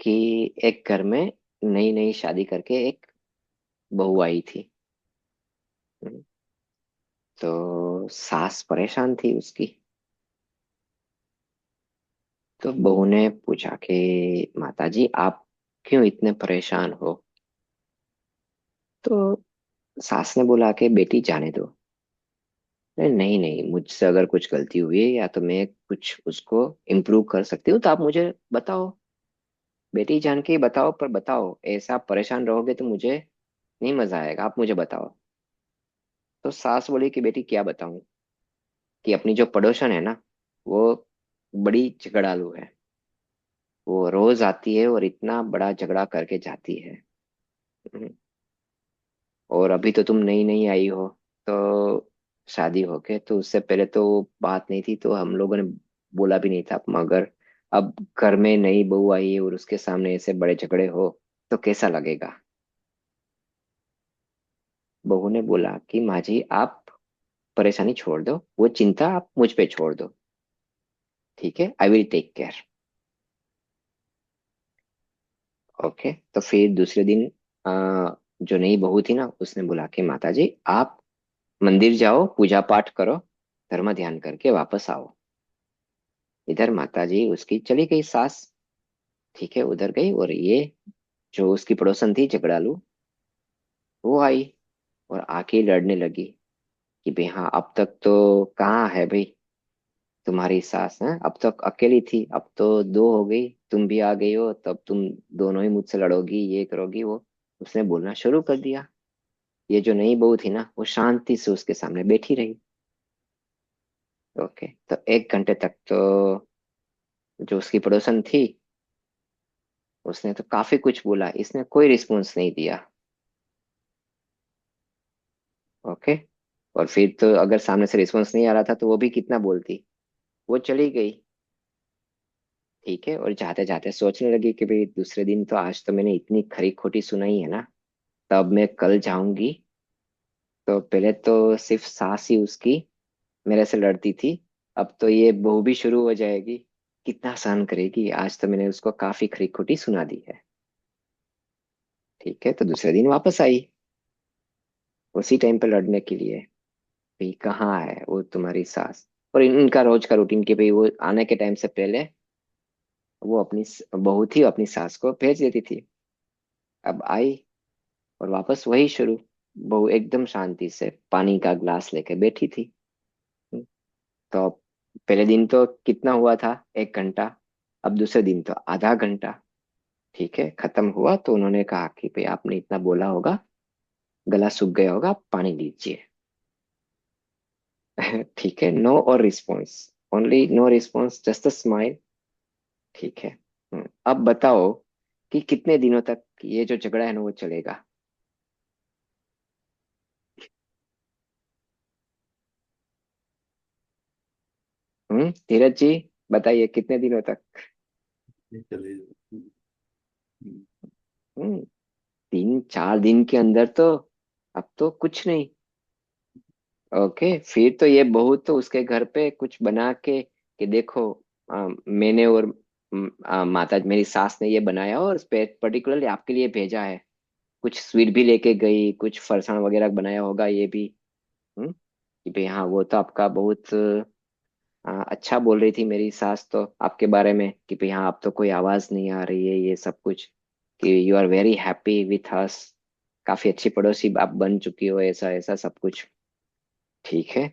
कि एक घर में नई नई शादी करके एक बहू आई थी। हम्म, तो सास परेशान थी उसकी। तो बहू ने पूछा कि माता जी आप क्यों इतने परेशान हो? तो सास ने बोला कि बेटी जाने दो। अरे नहीं नहीं, मुझसे अगर कुछ गलती हुई है या तो मैं कुछ उसको इम्प्रूव कर सकती हूँ, तो आप मुझे बताओ। बेटी जान के ही बताओ, पर बताओ, ऐसा आप परेशान रहोगे तो मुझे नहीं मजा आएगा, आप मुझे बताओ। तो सास बोली कि बेटी क्या बताऊं, कि अपनी जो पड़ोसन है ना, वो बड़ी झगड़ालू है। वो रोज आती है और इतना बड़ा झगड़ा करके जाती है। हम्म, और अभी तो तुम नई नई आई हो, तो शादी होके तो उससे पहले तो बात नहीं थी, तो हम लोगों ने बोला भी नहीं था, मगर अब घर में नई बहू आई है और उसके सामने ऐसे बड़े झगड़े हो तो कैसा लगेगा? बहू ने बोला कि माँ जी आप परेशानी छोड़ दो, वो चिंता आप मुझ पे छोड़ दो। ठीक है, I will take care. Okay, तो फिर दूसरे दिन जो नई बहू थी ना, उसने बोला कि माता जी आप मंदिर जाओ, पूजा पाठ करो, धर्म ध्यान करके वापस आओ। इधर माता जी उसकी चली गई सास। ठीक है, उधर गई, और ये जो उसकी पड़ोसन थी झगड़ालू, वो आई और आके लड़ने लगी कि भाई हाँ, अब तक तो कहाँ है भाई तुम्हारी सास? है, अब तक अकेली थी, अब तो दो हो गई, तुम भी आ गई हो, तब तुम दोनों ही मुझसे लड़ोगी, ये करोगी वो। उसने बोलना शुरू कर दिया। ये जो नई बहू थी ना, वो शांति से उसके सामने बैठी रही। ओके, तो 1 घंटे तक तो जो उसकी पड़ोसन थी, उसने तो काफी कुछ बोला, इसने कोई रिस्पॉन्स नहीं दिया। ओके, और फिर तो अगर सामने से रिस्पॉन्स नहीं आ रहा था तो वो भी कितना बोलती। वो चली गई। ठीक है, और जाते जाते सोचने लगी कि भाई दूसरे दिन तो आज तो मैंने इतनी खरी खोटी सुनाई है ना, तब मैं कल जाऊंगी तो पहले तो सिर्फ सास ही उसकी मेरे से लड़ती थी, अब तो ये बहू भी शुरू हो जाएगी। कितना सहन करेगी? आज तो मैंने उसको काफी खरी खोटी सुना दी है। ठीक है, तो दूसरे दिन वापस आई। उसी टाइम पे लड़ने के लिए, भाई कहाँ है वो तुम्हारी सास। और इनका रोज का रूटीन कि भाई वो आने के टाइम से पहले वो अपनी बहू थी अपनी सास को भेज देती थी। अब आई और वापस वही शुरू। बहू एकदम शांति से पानी का ग्लास लेके बैठी थी। तो अब पहले दिन तो कितना हुआ था, 1 घंटा। अब दूसरे दिन तो आधा घंटा। ठीक है, खत्म हुआ तो उन्होंने कहा कि भाई आपने इतना बोला होगा, गला सूख गया होगा, आप पानी लीजिए। ठीक है, नो और response, only no response, just a smile. ठीक है। अब बताओ कि कितने दिनों तक ये जो झगड़ा है ना वो चलेगा। धीरज जी, बताइए कितने दिनों तक। ये चले। 3-4 दिन के अंदर तो, अब तो कुछ नहीं। ओके, फिर तो ये बहू तो उसके घर पे कुछ बना के कि देखो, मैंने और माता मेरी सास ने ये बनाया और पर्टिकुलरली आपके लिए भेजा है। कुछ स्वीट भी लेके गई, कुछ फरसाण वगैरह बनाया होगा ये भी। कि भाई हाँ, वो तो आपका बहुत अच्छा बोल रही थी मेरी सास तो आपके बारे में कि भाई हाँ, अब तो कोई आवाज नहीं आ रही है, ये सब कुछ, कि you are very happy with us, काफी अच्छी पड़ोसी आप बन चुकी हो, ऐसा ऐसा सब कुछ। ठीक है।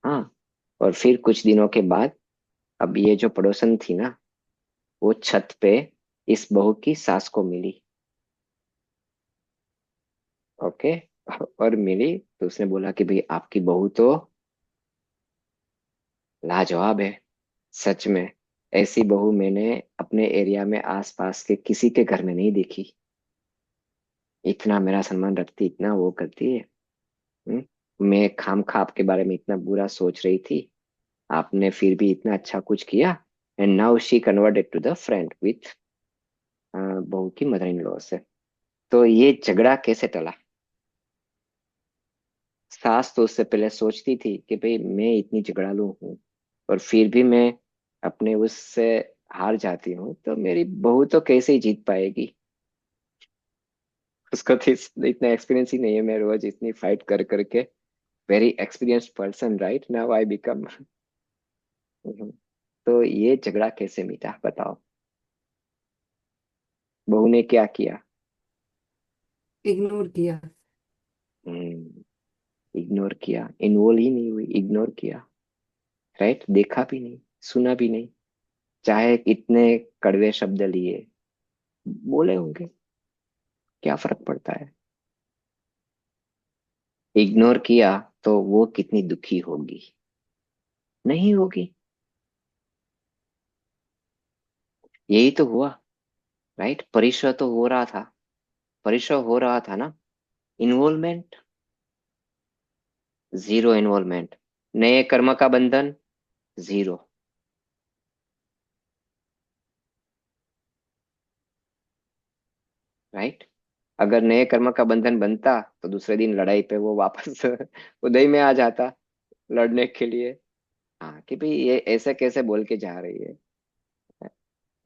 हाँ। और फिर कुछ दिनों के बाद अब ये जो पड़ोसन थी ना, वो छत पे इस बहू की सास को मिली। ओके। और मिली तो उसने बोला कि भाई आपकी बहू तो लाजवाब है, सच में। ऐसी बहू मैंने अपने एरिया में आसपास के किसी के घर में नहीं देखी। इतना मेरा सम्मान रखती, इतना वो करती है। हम्म? मैं खाम खा आपके बारे में इतना बुरा सोच रही थी, आपने फिर भी इतना अच्छा कुछ किया। And now she converted to the friend with बहू की मदर इन लॉ से। तो ये झगड़ा कैसे टला। सास तो उससे पहले सोचती थी कि भाई मैं इतनी झगड़ालू हूँ और फिर भी मैं अपने उससे हार जाती हूँ, तो मेरी बहू तो कैसे ही जीत पाएगी। उसको तो इतना एक्सपीरियंस ही नहीं है, मैं रोज इतनी फाइट कर करके very experienced person, right now I become. तो ये झगड़ा कैसे मिटा बताओ। बहू ने क्या किया। इग्नोर किया। इग्नोर किया, इन्वॉल्व ही नहीं हुई, इग्नोर किया। राइट, देखा भी नहीं, सुना भी नहीं। चाहे इतने कड़वे शब्द लिए बोले होंगे, क्या फर्क पड़ता है। इग्नोर किया तो वो कितनी दुखी होगी, नहीं होगी। यही तो हुआ। राइट, परिश्रम तो हो रहा था, परिश्रम हो रहा था ना। Involvement, zero involvement. नए कर्म का बंधन, जीरो। राइट। अगर नए कर्म का बंधन बनता तो दूसरे दिन लड़ाई पे वो वापस उदय में आ जाता लड़ने के लिए। हाँ, कि भाई ये ऐसे कैसे बोल के जा रही है।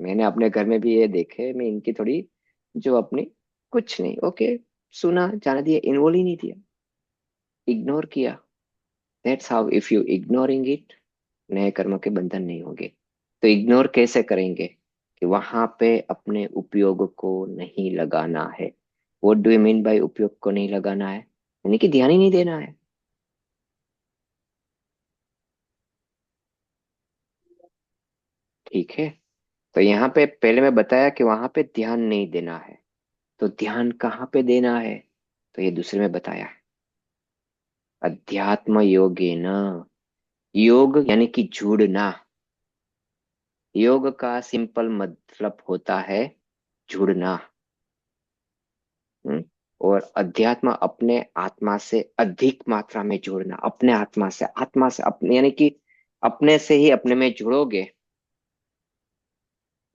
मैंने अपने घर में भी ये देखे, मैं इनकी थोड़ी जो अपनी, कुछ नहीं, ओके, सुना, जाने दिया, इन्वॉल्व ही नहीं दिया, इग्नोर किया। That's how, if you ignoring it, नए कर्मों के बंधन नहीं होंगे। तो इग्नोर कैसे करेंगे, कि वहां पे अपने उपयोग को नहीं लगाना है। What do you mean by उपयोग को नहीं लगाना है, यानी कि ध्यान ही नहीं देना है। ठीक है। तो यहाँ पे पहले मैं बताया कि वहां पे ध्यान नहीं देना है, तो ध्यान कहाँ पे देना है, तो ये दूसरे में बताया। अध्यात्म योगेन, योग यानी कि जुड़ना। योग का सिंपल मतलब होता है जुड़ना। हम्म? और अध्यात्म अपने आत्मा से अधिक मात्रा में जुड़ना, अपने आत्मा से अपने, यानी कि अपने से ही अपने में जुड़ोगे।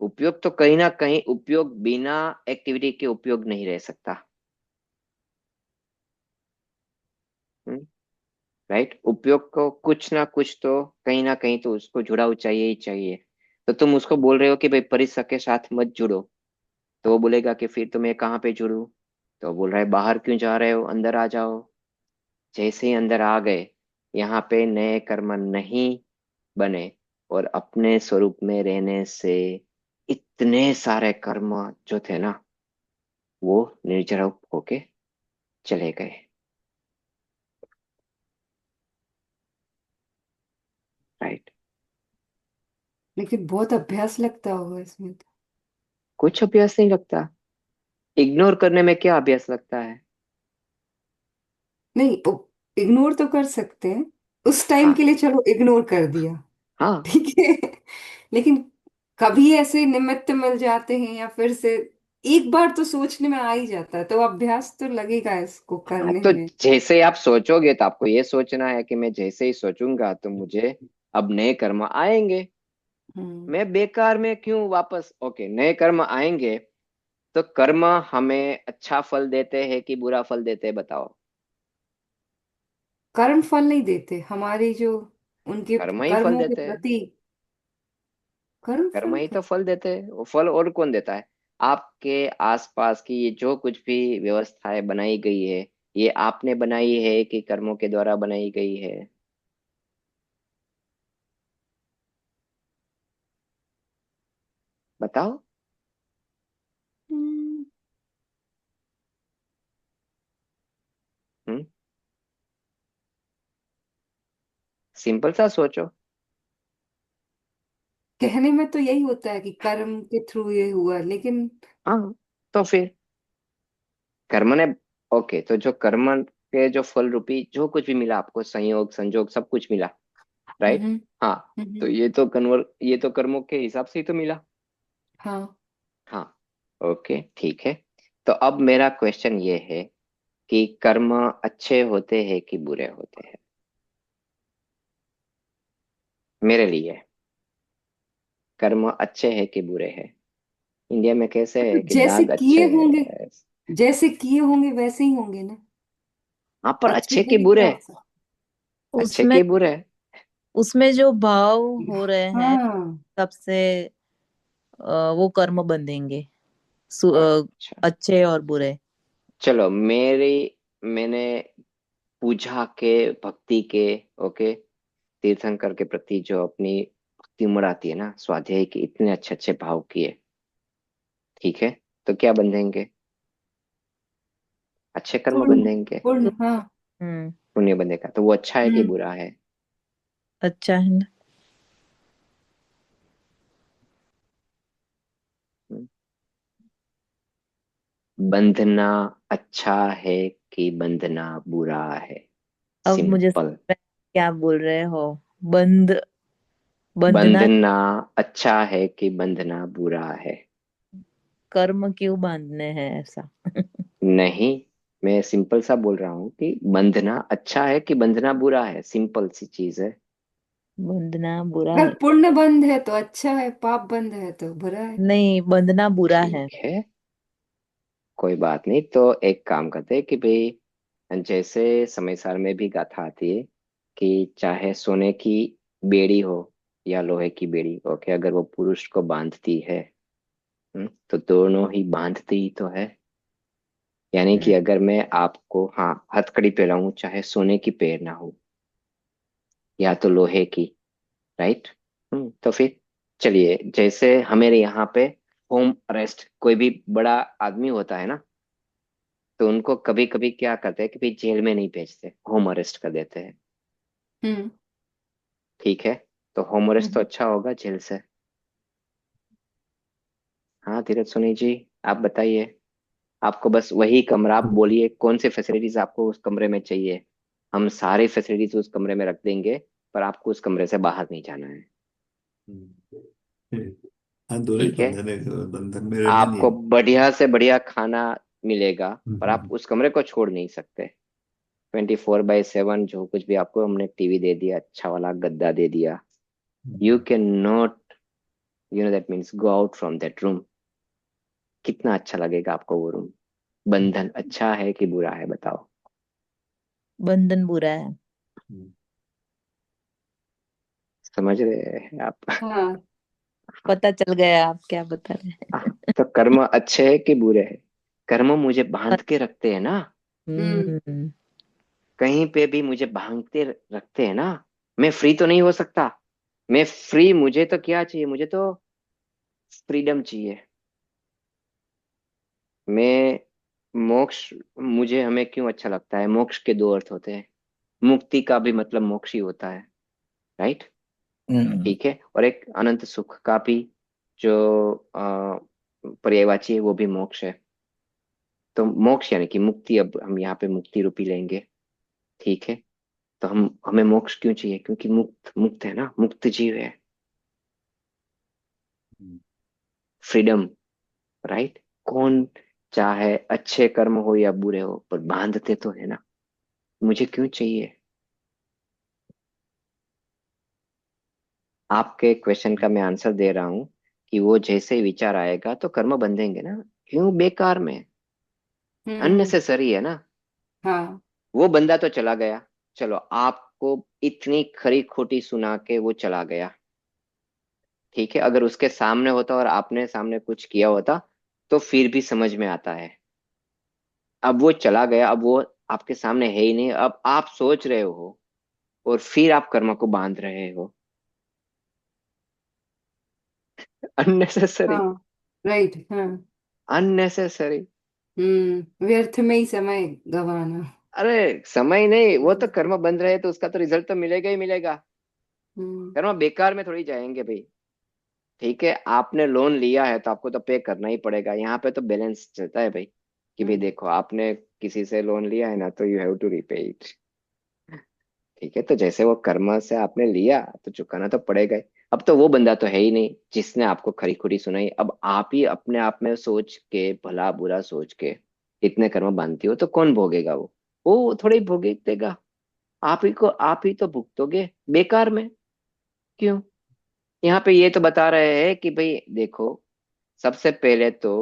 उपयोग तो कहीं ना कहीं, उपयोग बिना एक्टिविटी के उपयोग नहीं रह सकता। राइट, उपयोग को कुछ ना कुछ तो कहीं ना कहीं तो उसको जुड़ाव चाहिए ही चाहिए। तो तुम उसको बोल रहे हो कि भाई परिसर के साथ मत जुड़ो, तो वो बोलेगा कि फिर तुम्हें कहाँ पे जुड़ूं। तो वो बोल रहा है बाहर क्यों जा रहे हो, अंदर आ जाओ। जैसे ही अंदर आ गए, यहाँ पे नए कर्म नहीं बने, और अपने स्वरूप में रहने से इतने सारे कर्म जो थे ना, वो निर्जर होके चले गए। राइट। लेकिन बहुत अभ्यास लगता होगा इसमें तो। कुछ अभ्यास नहीं लगता। इग्नोर करने में क्या अभ्यास लगता है? नहीं, इग्नोर तो कर सकते हैं, उस टाइम के हाँ। लिए चलो इग्नोर कर दिया, हाँ। ठीक है। लेकिन कभी ऐसे निमित्त मिल जाते हैं या फिर से एक बार तो सोचने में आ ही जाता है, तो अभ्यास तो लगेगा इसको हाँ, करने तो में। जैसे ही आप सोचोगे तो आपको ये सोचना है कि मैं जैसे ही सोचूंगा तो मुझे अब नए कर्म आएंगे। हम्म। मैं बेकार में क्यों वापस, ओके, नए कर्म आएंगे। तो कर्म हमें अच्छा फल देते हैं कि बुरा फल देते हैं, बताओ? कर्म फल नहीं देते, हमारी जो उनके कर्म ही फल कर्मों के देते हैं। प्रति कर्म कर्म फल ही है। तो फल देते हैं। वो फल और कौन देता है? आपके आसपास की ये जो कुछ भी व्यवस्थाएं बनाई गई है, ये आपने बनाई है कि कर्मों के द्वारा बनाई गई है? बताओ। हम्म, हम्म। सिंपल सा सोचो। कहने में तो यही होता है कि कर्म के थ्रू ये हुआ, लेकिन हाँ, तो फिर कर्म ने, ओके, तो जो कर्म के जो फल रूपी जो कुछ भी मिला आपको, संयोग संजोग सब कुछ मिला, राइट? हम्म। हाँ। तो हम्म। ये तो कर्मों के हिसाब से ही तो मिला। हाँ। हाँ। ओके, ठीक है। तो अब मेरा क्वेश्चन ये है कि कर्म अच्छे होते हैं कि बुरे होते हैं, मेरे लिए? कर्म अच्छे हैं कि बुरे हैं? इंडिया में कैसे तो है कि दाग अच्छे? जैसे किए होंगे वैसे ही होंगे ना। हाँ, पर अच्छे अच्छे के कि लिए क्या बुरे? हो सकता। अच्छे उसमें कि बुरे? उसमें जो भाव हो रहे हैं हाँ। सबसे वो कर्म बंधेंगे, अच्छा, अच्छे और बुरे। चलो, मैंने पूजा के, भक्ति के, ओके, तीर्थंकर के प्रति जो अपनी भक्ति उमड़ आती है ना, स्वाध्याय के इतने अच्छे अच्छे भाव किए, ठीक है, तो क्या बंधेंगे? अच्छे कर्म पूर्ण। बंधेंगे। तो पूर्ण, हाँ। पुण्य बंधेगा, तो वो अच्छा है कि हम्म। बुरा है? अच्छा है ना। हम्म। बंधना अच्छा है कि बंधना बुरा है? अब मुझे समझ सिंपल। में क्या बोल रहे हो। बंध बंधना। बंधना अच्छा है कि बंधना बुरा है? कर्म क्यों बांधने हैं ऐसा। नहीं, मैं सिंपल सा बोल रहा हूँ कि बंधना अच्छा है कि बंधना बुरा है, सिंपल सी चीज है। बंधना बुरा अगर है। पुण्य बंध है तो अच्छा है, पाप बंध है तो बुरा है। नहीं, बंधना बुरा है। ठीक है, कोई बात नहीं। तो एक काम करते हैं कि भाई, जैसे समय सार में भी गाथा आती है कि चाहे सोने की बेड़ी हो या लोहे की बेड़ी, ओके, अगर वो पुरुष को बांधती है, तो दोनों ही बांधती ही तो है। यानी कि हम्म, अगर मैं आपको, हाँ, हथकड़ी पहनाऊं, चाहे सोने की पहनना हो या तो लोहे की, राइट? तो फिर चलिए, जैसे हमारे यहाँ पे होम अरेस्ट कोई भी बड़ा आदमी होता है ना, तो उनको कभी कभी क्या करते हैं कि भाई जेल में नहीं भेजते, होम अरेस्ट कर देते हैं। हम्म। ठीक है, तो होम अरेस्ट तो हम्म। अच्छा होगा जेल से। हाँ, धीरज सोनी जी, आप बताइए। आपको बस वही कमरा, आप बोलिए कौन सी फैसिलिटीज आपको उस कमरे में चाहिए, हम सारी फैसिलिटीज उस कमरे में रख देंगे, पर आपको उस कमरे से बाहर नहीं जाना है। हाँ, दोनों ही ठीक है, बंधन है, बंधन में रहना नहीं आपको है। बढ़िया से बढ़िया खाना मिलेगा, पर आप हम्म। उस कमरे को छोड़ नहीं सकते। 24/7 जो कुछ भी, आपको हमने टीवी दे दिया, अच्छा वाला गद्दा दे दिया, you can not, that means go out from that room. कितना अच्छा लगेगा आपको वो रूम? बंधन अच्छा है कि बुरा है, बताओ? बंधन बुरा है। समझ रहे हैं आप? हाँ। पता चल गया आप क्या बता रहे हाँ, तो कर्म अच्छे है कि बुरे है? कर्म मुझे बांध हैं। के रखते हैं ना। हम्म। हम्म। कहीं पे भी मुझे भांगते रखते हैं ना, मैं फ्री तो नहीं हो सकता। मैं फ्री, मुझे तो क्या चाहिए, मुझे तो फ्रीडम चाहिए। मैं मोक्ष, मुझे, हमें क्यों अच्छा लगता है, मोक्ष के दो अर्थ होते हैं। मुक्ति का भी मतलब मोक्ष ही होता है, राइट। हम्म। ठीक है, और एक अनंत सुख का भी जो पर्यायवाची है वो भी मोक्ष है। तो मोक्ष यानी कि मुक्ति, अब हम यहाँ पे मुक्ति रूपी लेंगे। ठीक है, तो हमें मोक्ष क्यों चाहिए, क्योंकि मुक्त मुक्त है ना, मुक्त जीव है। Freedom, right. कौन चाहे अच्छे कर्म हो या बुरे हो, पर बांधते तो है ना। मुझे क्यों चाहिए। आपके क्वेश्चन का मैं आंसर दे रहा हूँ कि वो जैसे ही विचार आएगा तो कर्म बंधेंगे ना। क्यों बेकार में, हम्म। अननेसेसरी है ना। हाँ। वो बंदा तो चला गया, चलो आपको इतनी खरी खोटी सुना के वो चला गया। ठीक है, अगर उसके सामने होता और आपने सामने कुछ किया होता तो फिर भी समझ में आता है। अब वो चला गया, अब वो आपके सामने है ही नहीं, अब आप सोच रहे हो और फिर आप कर्म को बांध रहे हो। अननेसेसरी, हाँ। राइट। हाँ। अननेसेसरी। व्यर्थ में ही समय गंवाना। अरे समय नहीं, वो तो बिल्कुल। कर्म बंध रहे तो उसका तो रिजल्ट तो मिलेगा ही मिलेगा। हम्म। कर्म बेकार में थोड़ी जाएंगे भाई। ठीक है, आपने लोन लिया है तो आपको तो पे करना ही पड़ेगा, यहाँ पे तो बैलेंस चलता है भाई। कि भाई हम्म। देखो, आपने किसी से लोन लिया है ना, तो you have to repay it. ठीक है, तो जैसे वो कर्म से आपने लिया तो चुकाना तो पड़ेगा ही। अब तो वो बंदा तो है ही नहीं जिसने आपको खरी खुरी सुनाई, अब आप ही अपने आप में सोच के, भला बुरा सोच के इतने कर्म बांधती हो तो कौन भोगेगा वो थोड़ी भोगे देगा। आप ही तो भुगतोगे बेकार में। क्यों। यहाँ पे ये तो बता रहे हैं कि भाई देखो, सबसे पहले तो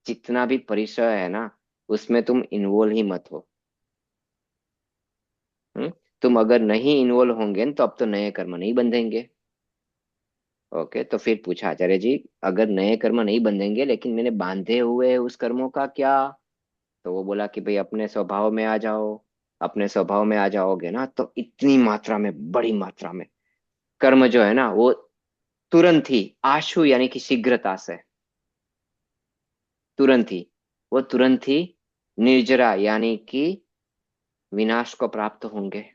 जितना भी परिचय है ना, उसमें तुम इन्वॉल्व ही मत हो। हम्म? तुम अगर नहीं इन्वॉल्व होंगे तो अब तो नए कर्म नहीं बंधेंगे। ओके, तो फिर पूछा आचार्य जी, अगर नए कर्म नहीं बंधेंगे लेकिन मैंने बांधे हुए हैं उस कर्मों का क्या। तो वो बोला कि भाई अपने स्वभाव में आ जाओ। अपने स्वभाव में आ जाओगे ना तो इतनी मात्रा में, बड़ी मात्रा में कर्म जो है ना, वो तुरंत ही, आशु यानी कि शीघ्रता से, तुरंत ही, वो तुरंत ही निर्जरा यानी कि विनाश को प्राप्त होंगे।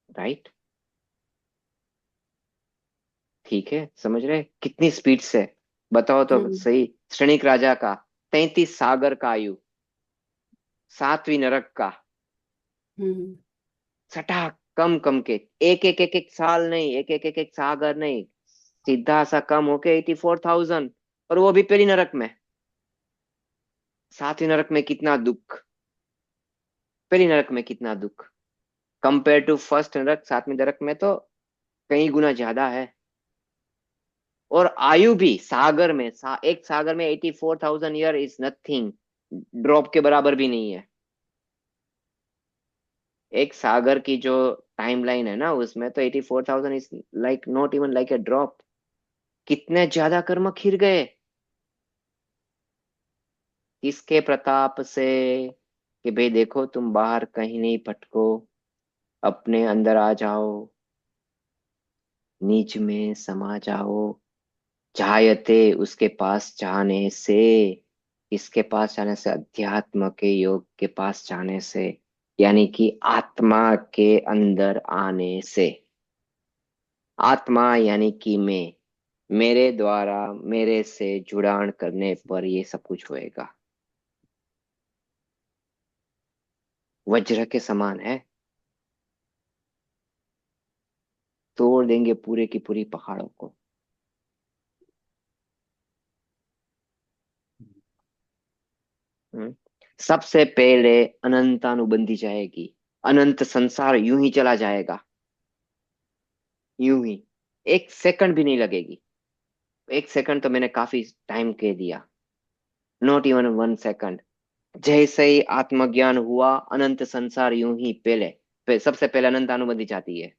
राइट। ठीक है, समझ रहे कितनी स्पीड से। बताओ तो हम्म। सही। क्षणिक राजा का 33 सागर का आयु, सातवीं नरक का, हम्म। सटा कम कम के, एक एक साल नहीं, एक एक सागर नहीं, सीधा सा कम होके 84,000। और वो भी पहली नरक में। सातवीं नरक में कितना दुख, पहली नरक में कितना दुख, कंपेयर टू फर्स्ट नरक, सातवीं नरक में तो कई गुना ज्यादा है। और आयु भी सागर में, एक सागर में 84,000 ईयर इज नथिंग, ड्रॉप के बराबर भी नहीं है। एक सागर की जो टाइमलाइन है ना, उसमें तो 84,000 is like not even like a drop. कितने ज्यादा कर्म खिर गए। किसके प्रताप से। कि भाई देखो, तुम बाहर कहीं नहीं भटको, अपने अंदर आ जाओ, निज में समा जाओ। चाहते उसके पास जाने से। किसके पास जाने से, अध्यात्म के योग के पास जाने से, यानी कि आत्मा के अंदर आने से। आत्मा यानी कि मैं, मेरे द्वारा, मेरे से जुड़ान करने पर ये सब कुछ होएगा। वज्र के समान है, तोड़ देंगे पूरे की पूरी पहाड़ों को। हम्म? सबसे पहले अनंतानुबंधी जाएगी, अनंत संसार यूं ही चला जाएगा, यूं ही। एक सेकंड भी नहीं लगेगी। एक सेकंड तो मैंने काफी टाइम कह दिया, नॉट इवन 1 सेकंड। जैसे ही आत्मज्ञान हुआ, अनंत संसार यूं ही सबसे पहले अनंत अनुबंधी जाती है,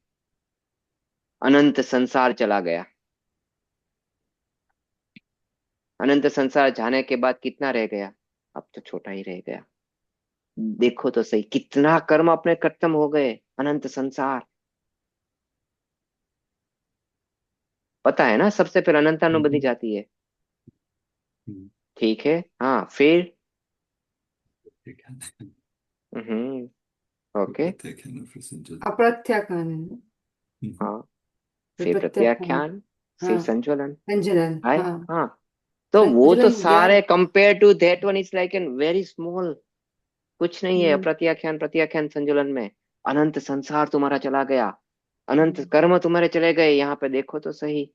अनंत संसार चला गया। अनंत संसार जाने के बाद कितना रह गया, अब तो छोटा ही रह गया। देखो तो सही, कितना कर्म अपने खत्म हो गए। अनंत संसार, पता है ना, सबसे पहले अनंतानुबंधी हम्म, जाती है। हम्म, ठीक है, हाँ फिर। ठीक है। हम्म। फिर ओके। प्रत्याख्यान और फिर संयोजन। अप्रत्याख्यान है ना? हम्म, हाँ, फिर फिर प्रत्याख्यान। प्रत्याख्यान, फिर हाँ, संज्वलन। संजलन, है। हाँ। हाँ, तो वो तो संजलन सारे 11। Compare to that one is like an very small. कुछ नहीं है हम्म। प्रत्याख्यान प्रत्याख्यान संजुलन में। अनंत संसार तुम्हारा चला गया, अनंत हम्म। कर्म तुम्हारे चले गए, यहाँ पे देखो तो सही।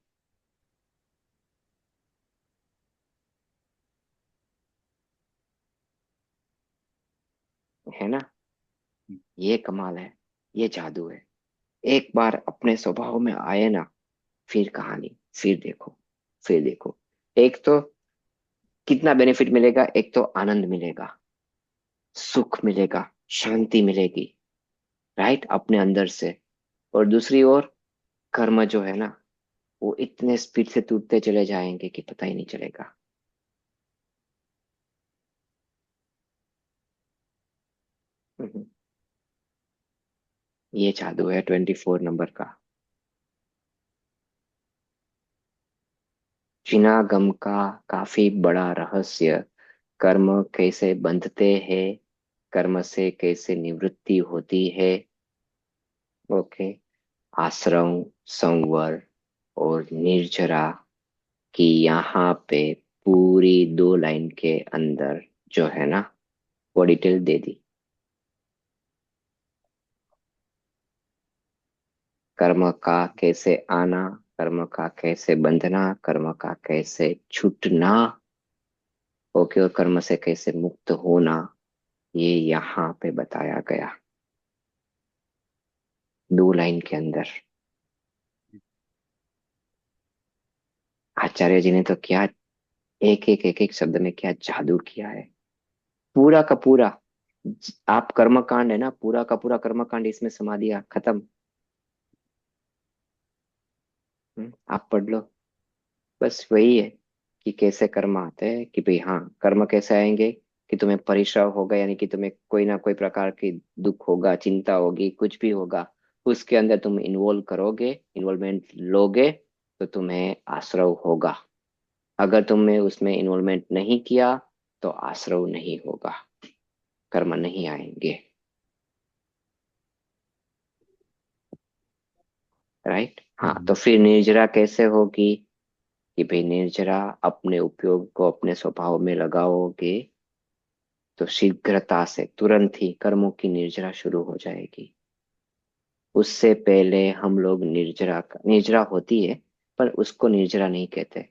है ना। ये कमाल है, ये जादू है। एक बार अपने स्वभाव में आए ना, फिर कहानी, फिर देखो, फिर देखो। एक तो कितना बेनिफिट मिलेगा, एक तो आनंद मिलेगा, सुख मिलेगा, शांति मिलेगी, राइट, अपने अंदर से। और दूसरी ओर कर्म जो है ना, वो इतने स्पीड से टूटते चले जाएंगे कि पता ही नहीं चलेगा। हम्म। ये जादू है 24 नंबर का। चिनागम का काफी बड़ा रहस्य, कर्म कैसे बंधते हैं, कर्म से कैसे निवृत्ति होती है। ओके। आश्रम, संवर और निर्जरा की यहाँ पे पूरी 2 लाइन के अंदर जो है ना, वो डिटेल दे दी। कर्म का कैसे आना, कर्म का कैसे बंधना, कर्म का कैसे छूटना। ओके, और कर्म से कैसे मुक्त होना, ये यहाँ पे बताया गया 2 लाइन के अंदर। आचार्य जी ने तो क्या, एक एक शब्द में क्या जादू किया है। पूरा का पूरा, आप कर्म कांड है ना, पूरा का पूरा कर्म कांड इसमें समा दिया, खत्म। आप पढ़ लो। बस वही है कि कैसे कर्म आते हैं, कि भाई हाँ, कर्म कैसे आएंगे, कि तुम्हें परिश्रम होगा, यानी कि तुम्हें कोई ना कोई प्रकार की दुख होगा, चिंता होगी, कुछ भी होगा, उसके अंदर तुम इन्वॉल्व करोगे, इन्वॉल्वमेंट लोगे, तो तुम्हें आश्रव होगा। अगर तुमने उसमें इन्वॉल्वमेंट नहीं किया, तो आश्रव नहीं होगा, कर्म नहीं आएंगे। राइट। हाँ, तो हम्म, फिर निर्जरा कैसे होगी, कि भाई निर्जरा अपने उपयोग को अपने स्वभाव में लगाओगे, तो शीघ्रता से तुरंत ही कर्मों की निर्जरा शुरू हो जाएगी। उससे पहले हम लोग निर्जरा होती है, पर उसको निर्जरा नहीं कहते।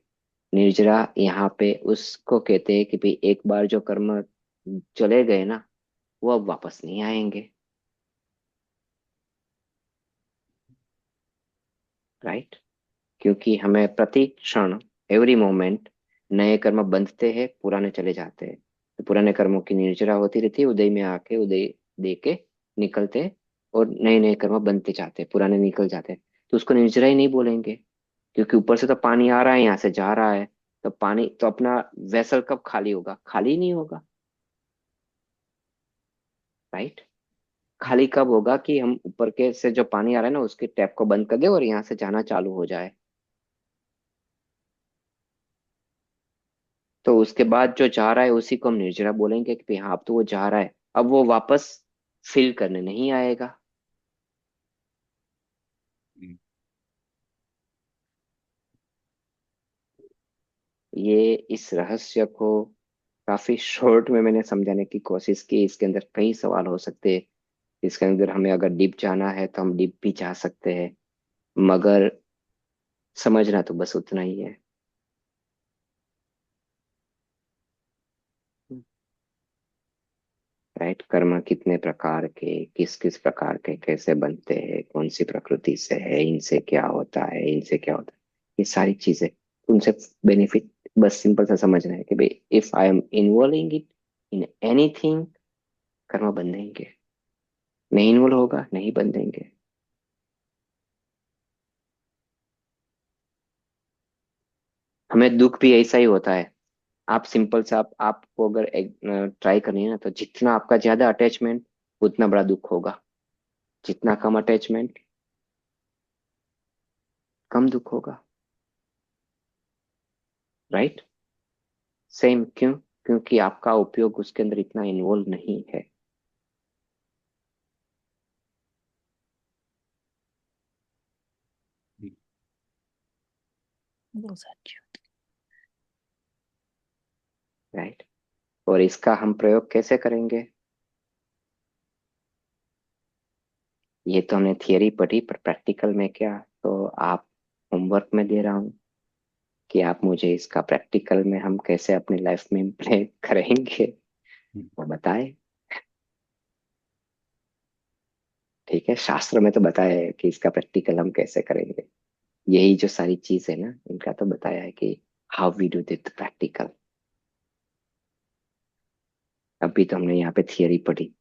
निर्जरा यहाँ पे उसको कहते हैं कि भाई एक बार जो कर्म चले गए ना, वो अब वापस नहीं आएंगे। राइट। क्योंकि हमें प्रति क्षण, एवरी मोमेंट, नए कर्म बंधते हैं, पुराने चले जाते हैं। तो पुराने कर्मों की निर्जरा होती रहती है, उदय में आके उदय दे के निकलते हैं, और नए नए कर्म बनते जाते हैं, पुराने निकल जाते हैं। तो उसको निर्जरा ही नहीं बोलेंगे, क्योंकि ऊपर से तो पानी आ रहा है, यहाँ से जा रहा है। तो पानी तो अपना वेसल कब खाली होगा, खाली नहीं होगा। राइट। खाली कब होगा, कि हम ऊपर के से जो पानी आ रहा है ना, उसके टैप को बंद कर दे और यहाँ से जाना चालू हो जाए। तो उसके बाद जो जा रहा है उसी को हम निर्जरा बोलेंगे, कि भाई हाँ, अब तो वो जा रहा है, अब वो वापस फिल करने नहीं आएगा। हम्म, ये इस रहस्य को काफी शॉर्ट में मैंने समझाने की कोशिश की। इसके अंदर कई सवाल हो सकते हैं, इसके अंदर हमें अगर डीप जाना है तो हम डीप भी जा सकते हैं, मगर समझना तो बस उतना ही है। राइट। कर्म कितने प्रकार के, किस किस प्रकार के, कैसे बनते हैं, कौन सी प्रकृति से है, इनसे क्या होता है, इनसे क्या होता है, ये सारी चीजें उनसे बेनिफिट बस सिंपल सा समझना है, कि भाई if I am involving it in anything, कर्म बंधेंगे। नहीं इन्वॉल्व होगा, नहीं बंधेंगे। हमें दुख भी ऐसा ही होता है। आप सिंपल सा आपको अगर ट्राई करनी है ना, तो जितना आपका ज्यादा अटैचमेंट उतना बड़ा दुख होगा, जितना कम अटैचमेंट कम दुख होगा। राइट। सेम क्यों? क्योंकि आपका उपयोग उसके अंदर इतना इन्वॉल्व नहीं है। वो सच। राइट। और इसका हम प्रयोग कैसे करेंगे? ये तो हमने थियरी पढ़ी, पर प्रैक्टिकल में क्या? तो आप होमवर्क में दे रहा हूँ कि आप मुझे इसका प्रैक्टिकल में हम कैसे अपनी लाइफ में इम्प्लीमेंट करेंगे वो बताएं। ठीक है, शास्त्र में तो बताया है कि इसका प्रैक्टिकल हम कैसे करेंगे। यही जो सारी चीज है ना, इनका तो बताया है कि how we do it practical. अभी तो हमने यहाँ पे थियरी पढ़ी।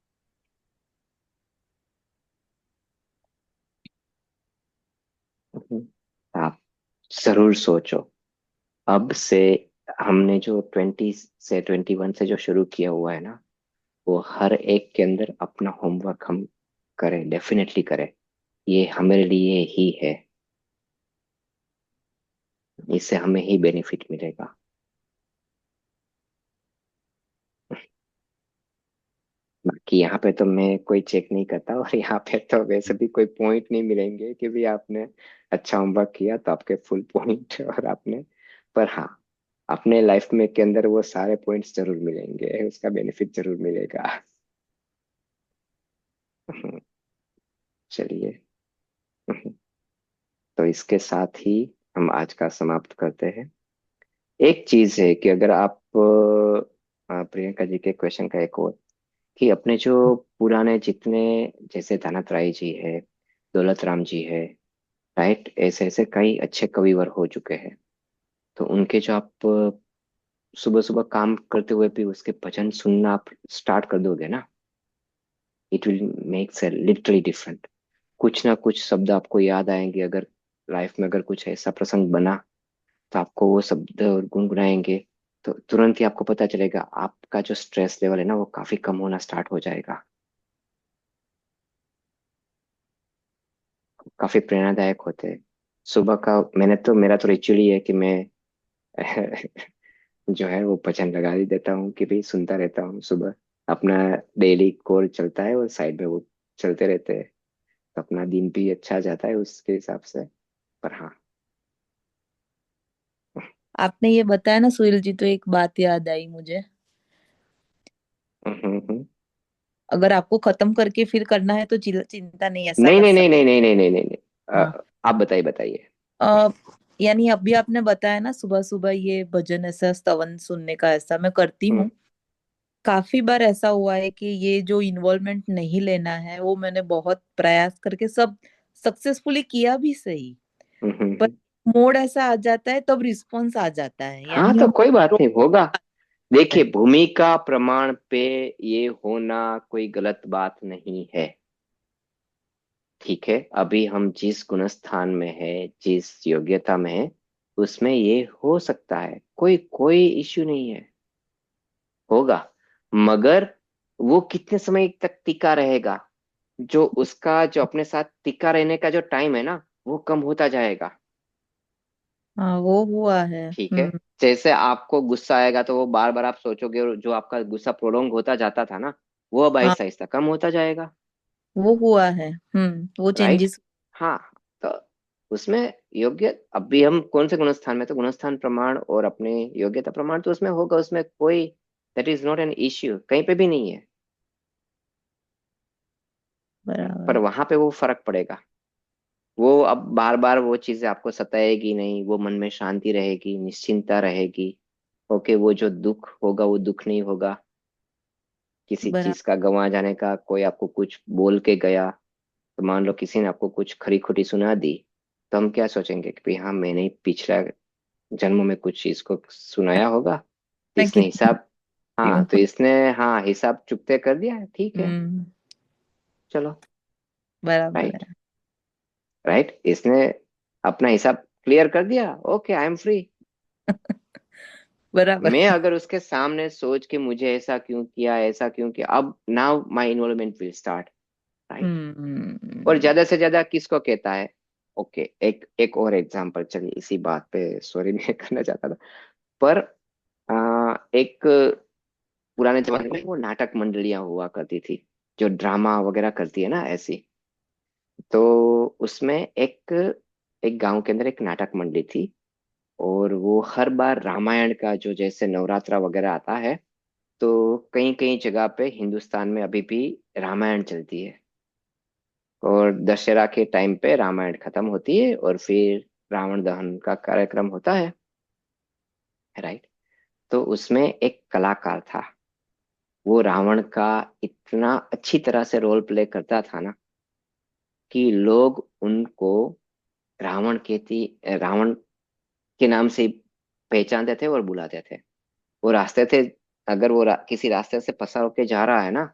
हम्म, आप जरूर सोचो। अब से हमने जो 20 से 21 से जो शुरू किया हुआ है ना, वो हर एक के अंदर अपना होमवर्क हम करें, डेफिनेटली करें। ये हमारे लिए ही है, इससे हमें ही बेनिफिट मिलेगा। बाकी यहाँ पे तो मैं कोई चेक नहीं करता, और यहाँ पे तो वैसे भी कोई पॉइंट नहीं मिलेंगे कि भी आपने अच्छा होमवर्क किया तो आपके फुल पॉइंट और आपने। पर हाँ, अपने लाइफ में के अंदर वो सारे पॉइंट्स जरूर मिलेंगे, उसका बेनिफिट जरूर मिलेगा। चलिए। तो इसके साथ ही हम आज का समाप्त करते हैं। एक चीज है कि अगर आप प्रियंका जी के क्वेश्चन का एक और, कि अपने जो पुराने जितने, जैसे धनत राय जी है, दौलत राम जी है, राइट, ऐसे ऐसे कई अच्छे कविवर हो चुके हैं। तो उनके जो आप सुबह सुबह काम करते हुए भी उसके भजन सुनना आप स्टार्ट कर दोगे ना, it will makes a literally different. कुछ ना कुछ शब्द आपको याद आएंगे। अगर लाइफ में अगर कुछ ऐसा प्रसंग बना, तो आपको वो शब्द गुनगुनाएंगे, तो तुरंत ही आपको पता चलेगा आपका जो स्ट्रेस लेवल है ना, वो काफी कम होना स्टार्ट हो जाएगा। काफी प्रेरणादायक होते हैं। सुबह का मैंने तो, मेरा तो रिचुअल ही है कि मैं जो है वो भजन लगा ही देता हूँ, कि भाई सुनता रहता हूँ सुबह। अपना डेली कोर चलता है और साइड में वो चलते रहते हैं, तो अपना दिन भी अच्छा जाता है उसके हिसाब से। पर हाँ। आपने ये बताया ना सुनील जी, तो एक बात याद आई मुझे। हम्म। अगर आपको खत्म करके फिर करना है तो चिंता नहीं, ऐसा नहीं कर नहीं नहीं सकते। नहीं नहीं नहीं नहीं नहीं नहीं। हाँ। आप बताइए बताइए। अ, यानी अभी आपने बताया ना सुबह सुबह ये भजन ऐसा स्तवन सुनने का, ऐसा मैं करती हम्म हूँ। काफी बार ऐसा हुआ है कि ये जो इन्वॉल्वमेंट नहीं लेना है वो मैंने बहुत प्रयास करके सब सक्सेसफुली किया भी सही, हम्म पर हम्म। मोड ऐसा आ जाता है तब रिस्पॉन्स आ जाता है, हाँ, यानी तो हम कोई बात नहीं, होगा। देखिए, है। भूमिका प्रमाण पे ये होना कोई गलत बात नहीं है। ठीक है, अभी हम जिस गुणस्थान में है, जिस योग्यता में है, उसमें ये हो सकता है, कोई कोई इश्यू नहीं है। होगा। मगर वो कितने समय तक टिका रहेगा? जो उसका जो अपने साथ टिका रहने का जो टाइम है ना, वो कम होता जाएगा। हाँ वो हुआ है। ठीक है। जैसे आपको गुस्सा आएगा तो वो बार बार आप सोचोगे, और जो आपका गुस्सा प्रोलोंग होता जाता था ना, वो अब हाँ आहिस्ता आहिस्ता कम होता जाएगा। वो हुआ है। वो राइट। चेंजेस। हाँ। तो उसमें योग्य, अभी हम कौन से गुणस्थान में, तो गुणस्थान प्रमाण और अपने योग्यता प्रमाण तो उसमें होगा, उसमें कोई, that is not an issue, कहीं पे भी नहीं है। पर बराबर। वहां पे वो फर्क पड़ेगा। वो अब बार बार वो चीजें आपको सताएगी नहीं, वो मन में शांति रहेगी, निश्चिंतता रहेगी। ओके, वो जो दुख होगा वो दुख नहीं होगा। किसी बराबर। चीज का गंवा जाने का, कोई आपको कुछ बोल के गया, तो मान लो किसी ने आपको कुछ खरी खोटी सुना दी, तो हम क्या सोचेंगे कि भाई हाँ, मैंने ही पिछला जन्म में कुछ चीज को सुनाया होगा, तो मैं इसने कितनी हिसाब, अच्छी हाँ हूँ। तो इसने, हाँ हिसाब चुकते कर दिया, ठीक है, हम्म। चलो। बराबर राइट। है। राइट, इसने अपना हिसाब क्लियर कर दिया, ओके, आई एम फ्री। बराबर। मैं अगर उसके सामने सोच के मुझे ऐसा क्यों किया, ऐसा क्यों किया, अब now my involvement will start, right. और हम्म। ज्यादा से ज्यादा किसको कहता है? ओके, एक एक और एग्जांपल, चलिए इसी बात पे, सॉरी मैं करना चाहता था, पर एक पुराने जमाने में वो नाटक मंडलियां हुआ करती थी, जो ड्रामा वगैरह करती है ना, ऐसी। तो उसमें एक एक गांव के अंदर एक नाटक मंडली थी, और वो हर बार रामायण का, जो जैसे नवरात्रा वगैरह आता है, तो कई कई जगह पे हिंदुस्तान में अभी भी रामायण चलती है। और दशहरा के टाइम पे रामायण खत्म होती है और फिर रावण दहन का कार्यक्रम होता है, राइट। तो उसमें एक कलाकार था, वो रावण का इतना अच्छी तरह से रोल प्ले करता था ना, कि लोग उनको रावण के नाम से ही पहचानते थे और बुलाते थे। वो रास्ते थे, अगर वो किसी रास्ते से पसार होके जा रहा है ना,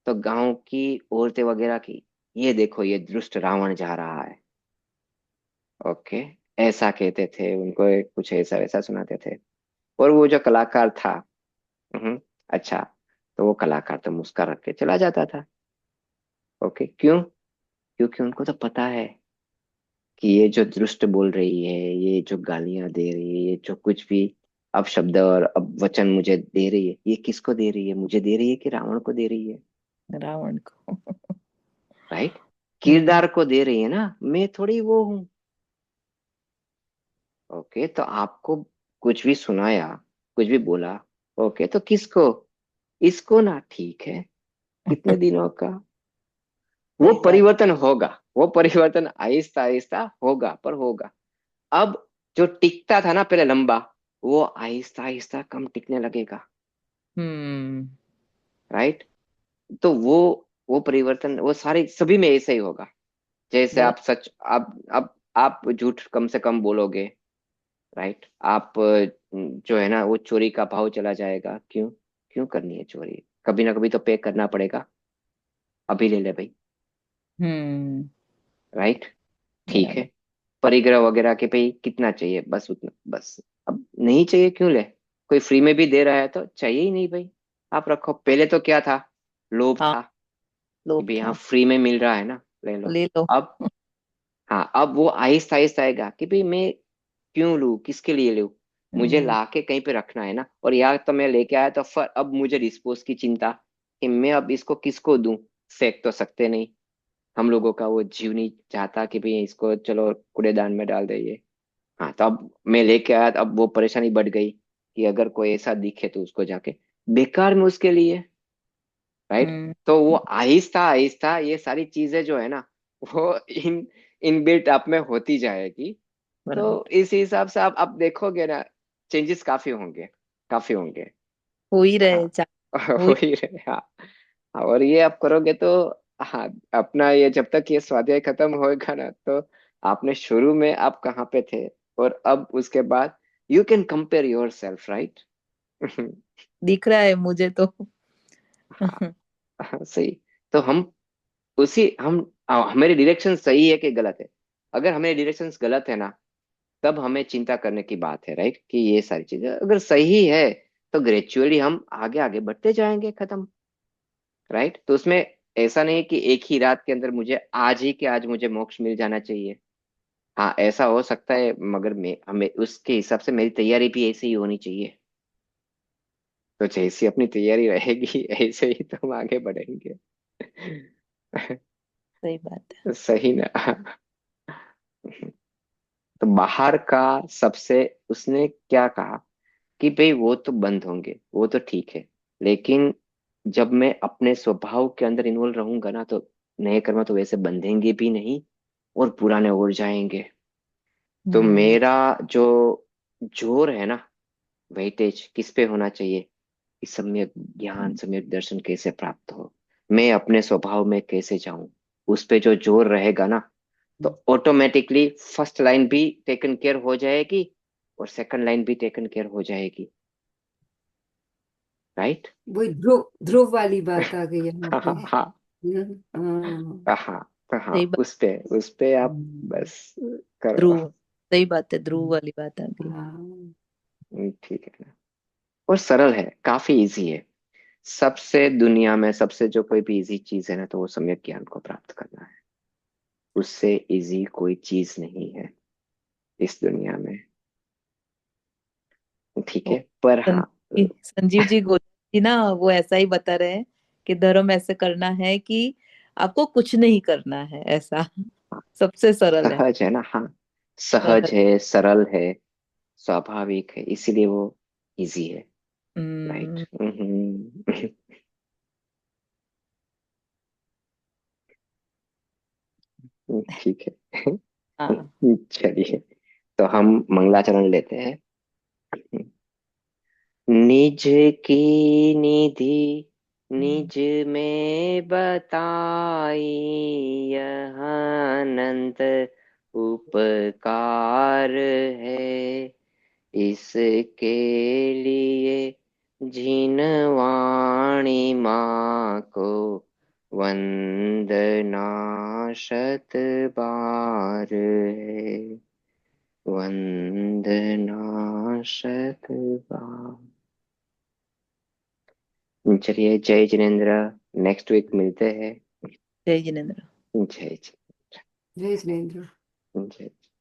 तो गांव की औरतें वगैरह की, ये देखो ये दुष्ट रावण जा रहा है, ओके, ऐसा कहते थे उनको, कुछ ऐसा वैसा सुनाते थे। और वो जो कलाकार था, अच्छा, तो वो कलाकार तो मुस्कुरा रख के चला जाता था। ओके, क्यों? क्योंकि उनको तो पता है कि ये जो दुष्ट बोल रही है, ये जो गालियां दे रही है, ये जो कुछ भी अपशब्द और अपवचन मुझे दे रही है, ये किसको दे रही है? मुझे दे रही है कि रावण को दे रही है? रावण को। राइट, हम्म। किरदार को दे रही है ना, मैं थोड़ी वो हूँ। ओके, तो आपको कुछ भी सुनाया, कुछ भी बोला, ओके, तो किसको? इसको ना, ठीक है, कितने दिनों का? वो सही बात। परिवर्तन होगा, वो परिवर्तन आहिस्ता आहिस्ता होगा, पर होगा। अब जो टिकता था ना पहले लंबा, वो आहिस्ता आहिस्ता कम टिकने लगेगा, हम्म। राइट। तो वो परिवर्तन, वो सारे सभी में ऐसे ही होगा। जैसे बराबर। आप सच, आप झूठ कम से कम बोलोगे, राइट। आप जो है ना, वो चोरी का भाव चला जाएगा। क्यों? क्यों करनी है चोरी? कभी ना कभी तो पे करना पड़ेगा, अभी ले ले भाई, हम्म। राइट, ठीक है। बराबर। परिग्रह वगैरह के भाई कितना चाहिए, बस उतना, बस। अब नहीं चाहिए क्यों ले? कोई फ्री में भी दे रहा है तो चाहिए ही नहीं भाई, आप रखो। पहले तो क्या था? लोभ हाँ, था, कि लोभ भाई हाँ था। फ्री में मिल रहा है ना, ले लो। ले लो। अब, हाँ, अब वो आहिस्ता आहिस्ता आएगा कि भाई मैं क्यों लूं, किसके लिए लूं? मुझे हम्म। ला के कहीं पे रखना है ना, और यार तो मैं लेके आया, तो फिर अब मुझे डिस्पोज की चिंता, कि मैं अब इसको किसको दूं? फेंक तो सकते नहीं, हम लोगों का वो जीव नहीं चाहता कि भाई इसको चलो कूड़ेदान में डाल दे। हाँ, तो अब मैं लेके आया, तो अब वो परेशानी बढ़ गई कि अगर कोई ऐसा दिखे तो उसको जाके बेकार में उसके लिए, राइट। हम्म। तो वो आहिस्ता आहिस्ता ये सारी चीजें जो है ना, वो इन बिल्ट अप में होती जाएगी। तो बराबर। इस हिसाब से आप देखोगे ना, चेंजेस काफी होंगे, काफी होंगे। हो ही हाँ, रहे हो हो ही। ही रहे, हाँ। हाँ, और ये आप करोगे तो, हाँ, अपना ये जब तक ये स्वाध्याय खत्म होएगा ना, तो आपने शुरू में आप कहाँ पे थे, और अब उसके बाद you can compare your self, right. दिख रहा है मुझे तो। हाँ, हाँ, सही। तो हम उसी हम हमारी डायरेक्शन सही है कि गलत है? अगर हमारी डायरेक्शन गलत है ना, तब हमें चिंता करने की बात है, राइट, कि ये सारी चीजें अगर सही है, तो ग्रेजुअली हम आगे आगे बढ़ते जाएंगे, खत्म, राइट। तो उसमें ऐसा नहीं कि एक ही रात के अंदर मुझे आज ही के आज मुझे मोक्ष मिल जाना चाहिए। हाँ, ऐसा हो सकता है, मगर मैं हमें उसके हिसाब से मेरी तैयारी भी ऐसे ही होनी चाहिए। तो जैसी अपनी तैयारी रहेगी ऐसे ही तो हम आगे बढ़ेंगे। सही बात है। सही ना। तो बाहर का सबसे, उसने क्या कहा कि भाई वो तो बंद होंगे, वो तो ठीक है, लेकिन जब मैं अपने स्वभाव के अंदर इन्वॉल्व रहूंगा ना, तो नए कर्म तो वैसे बंधेंगे भी नहीं, और पुराने उड़ जाएंगे। तो हम्म। मेरा जो जोर है ना, वेटेज किस पे होना चाहिए, कि सम्यक ज्ञान, सम्यक दर्शन कैसे प्राप्त हो, मैं अपने स्वभाव में कैसे जाऊं, उस पे जो जोर रहेगा ना, तो ऑटोमेटिकली फर्स्ट लाइन भी टेकन केयर हो जाएगी, और सेकंड लाइन भी टेकन केयर हो जाएगी, राइट। वही ध्रुव ध्रुव वाली बात आ गई यहाँ हाँ, पे। हाँ, हाँ। हाँ, हाँ, तो हाँ, सही बात। उस पे आप हम्म। बस करो। ध्रुव। सही बात है, ध्रुव वाली बात आ गई। हाँ। ठीक है ना। और सरल है, काफी इजी है। सबसे दुनिया में सबसे जो कोई भी इजी चीज है ना, तो वो सम्यक ज्ञान को प्राप्त करना है। उससे इजी कोई चीज नहीं है इस दुनिया में। ठीक वो है, पर हाँ। संजीव जी गोयल जी ना, वो ऐसा ही बता रहे हैं कि धर्म ऐसे करना है कि आपको कुछ नहीं करना है, ऐसा सबसे सरल है। सहज है ना, हाँ। सहज सहज। है, सरल है, स्वाभाविक है, इसीलिए वो इजी है। राइट। हम्म। ठीक है। हाँ। चलिए, तो हम मंगलाचरण लेते हैं। निज की निधि निज में बताई, यह अनंत उपकार है। इसके लिए जिनवाणी माँ को वंदना शत बार है। वंदना शत बार। चलिए, जय जिनेन्द्र। नेक्स्ट वीक मिलते हैं। जय जिनेन्द्र। जय जय जिनेन्द्र। जय।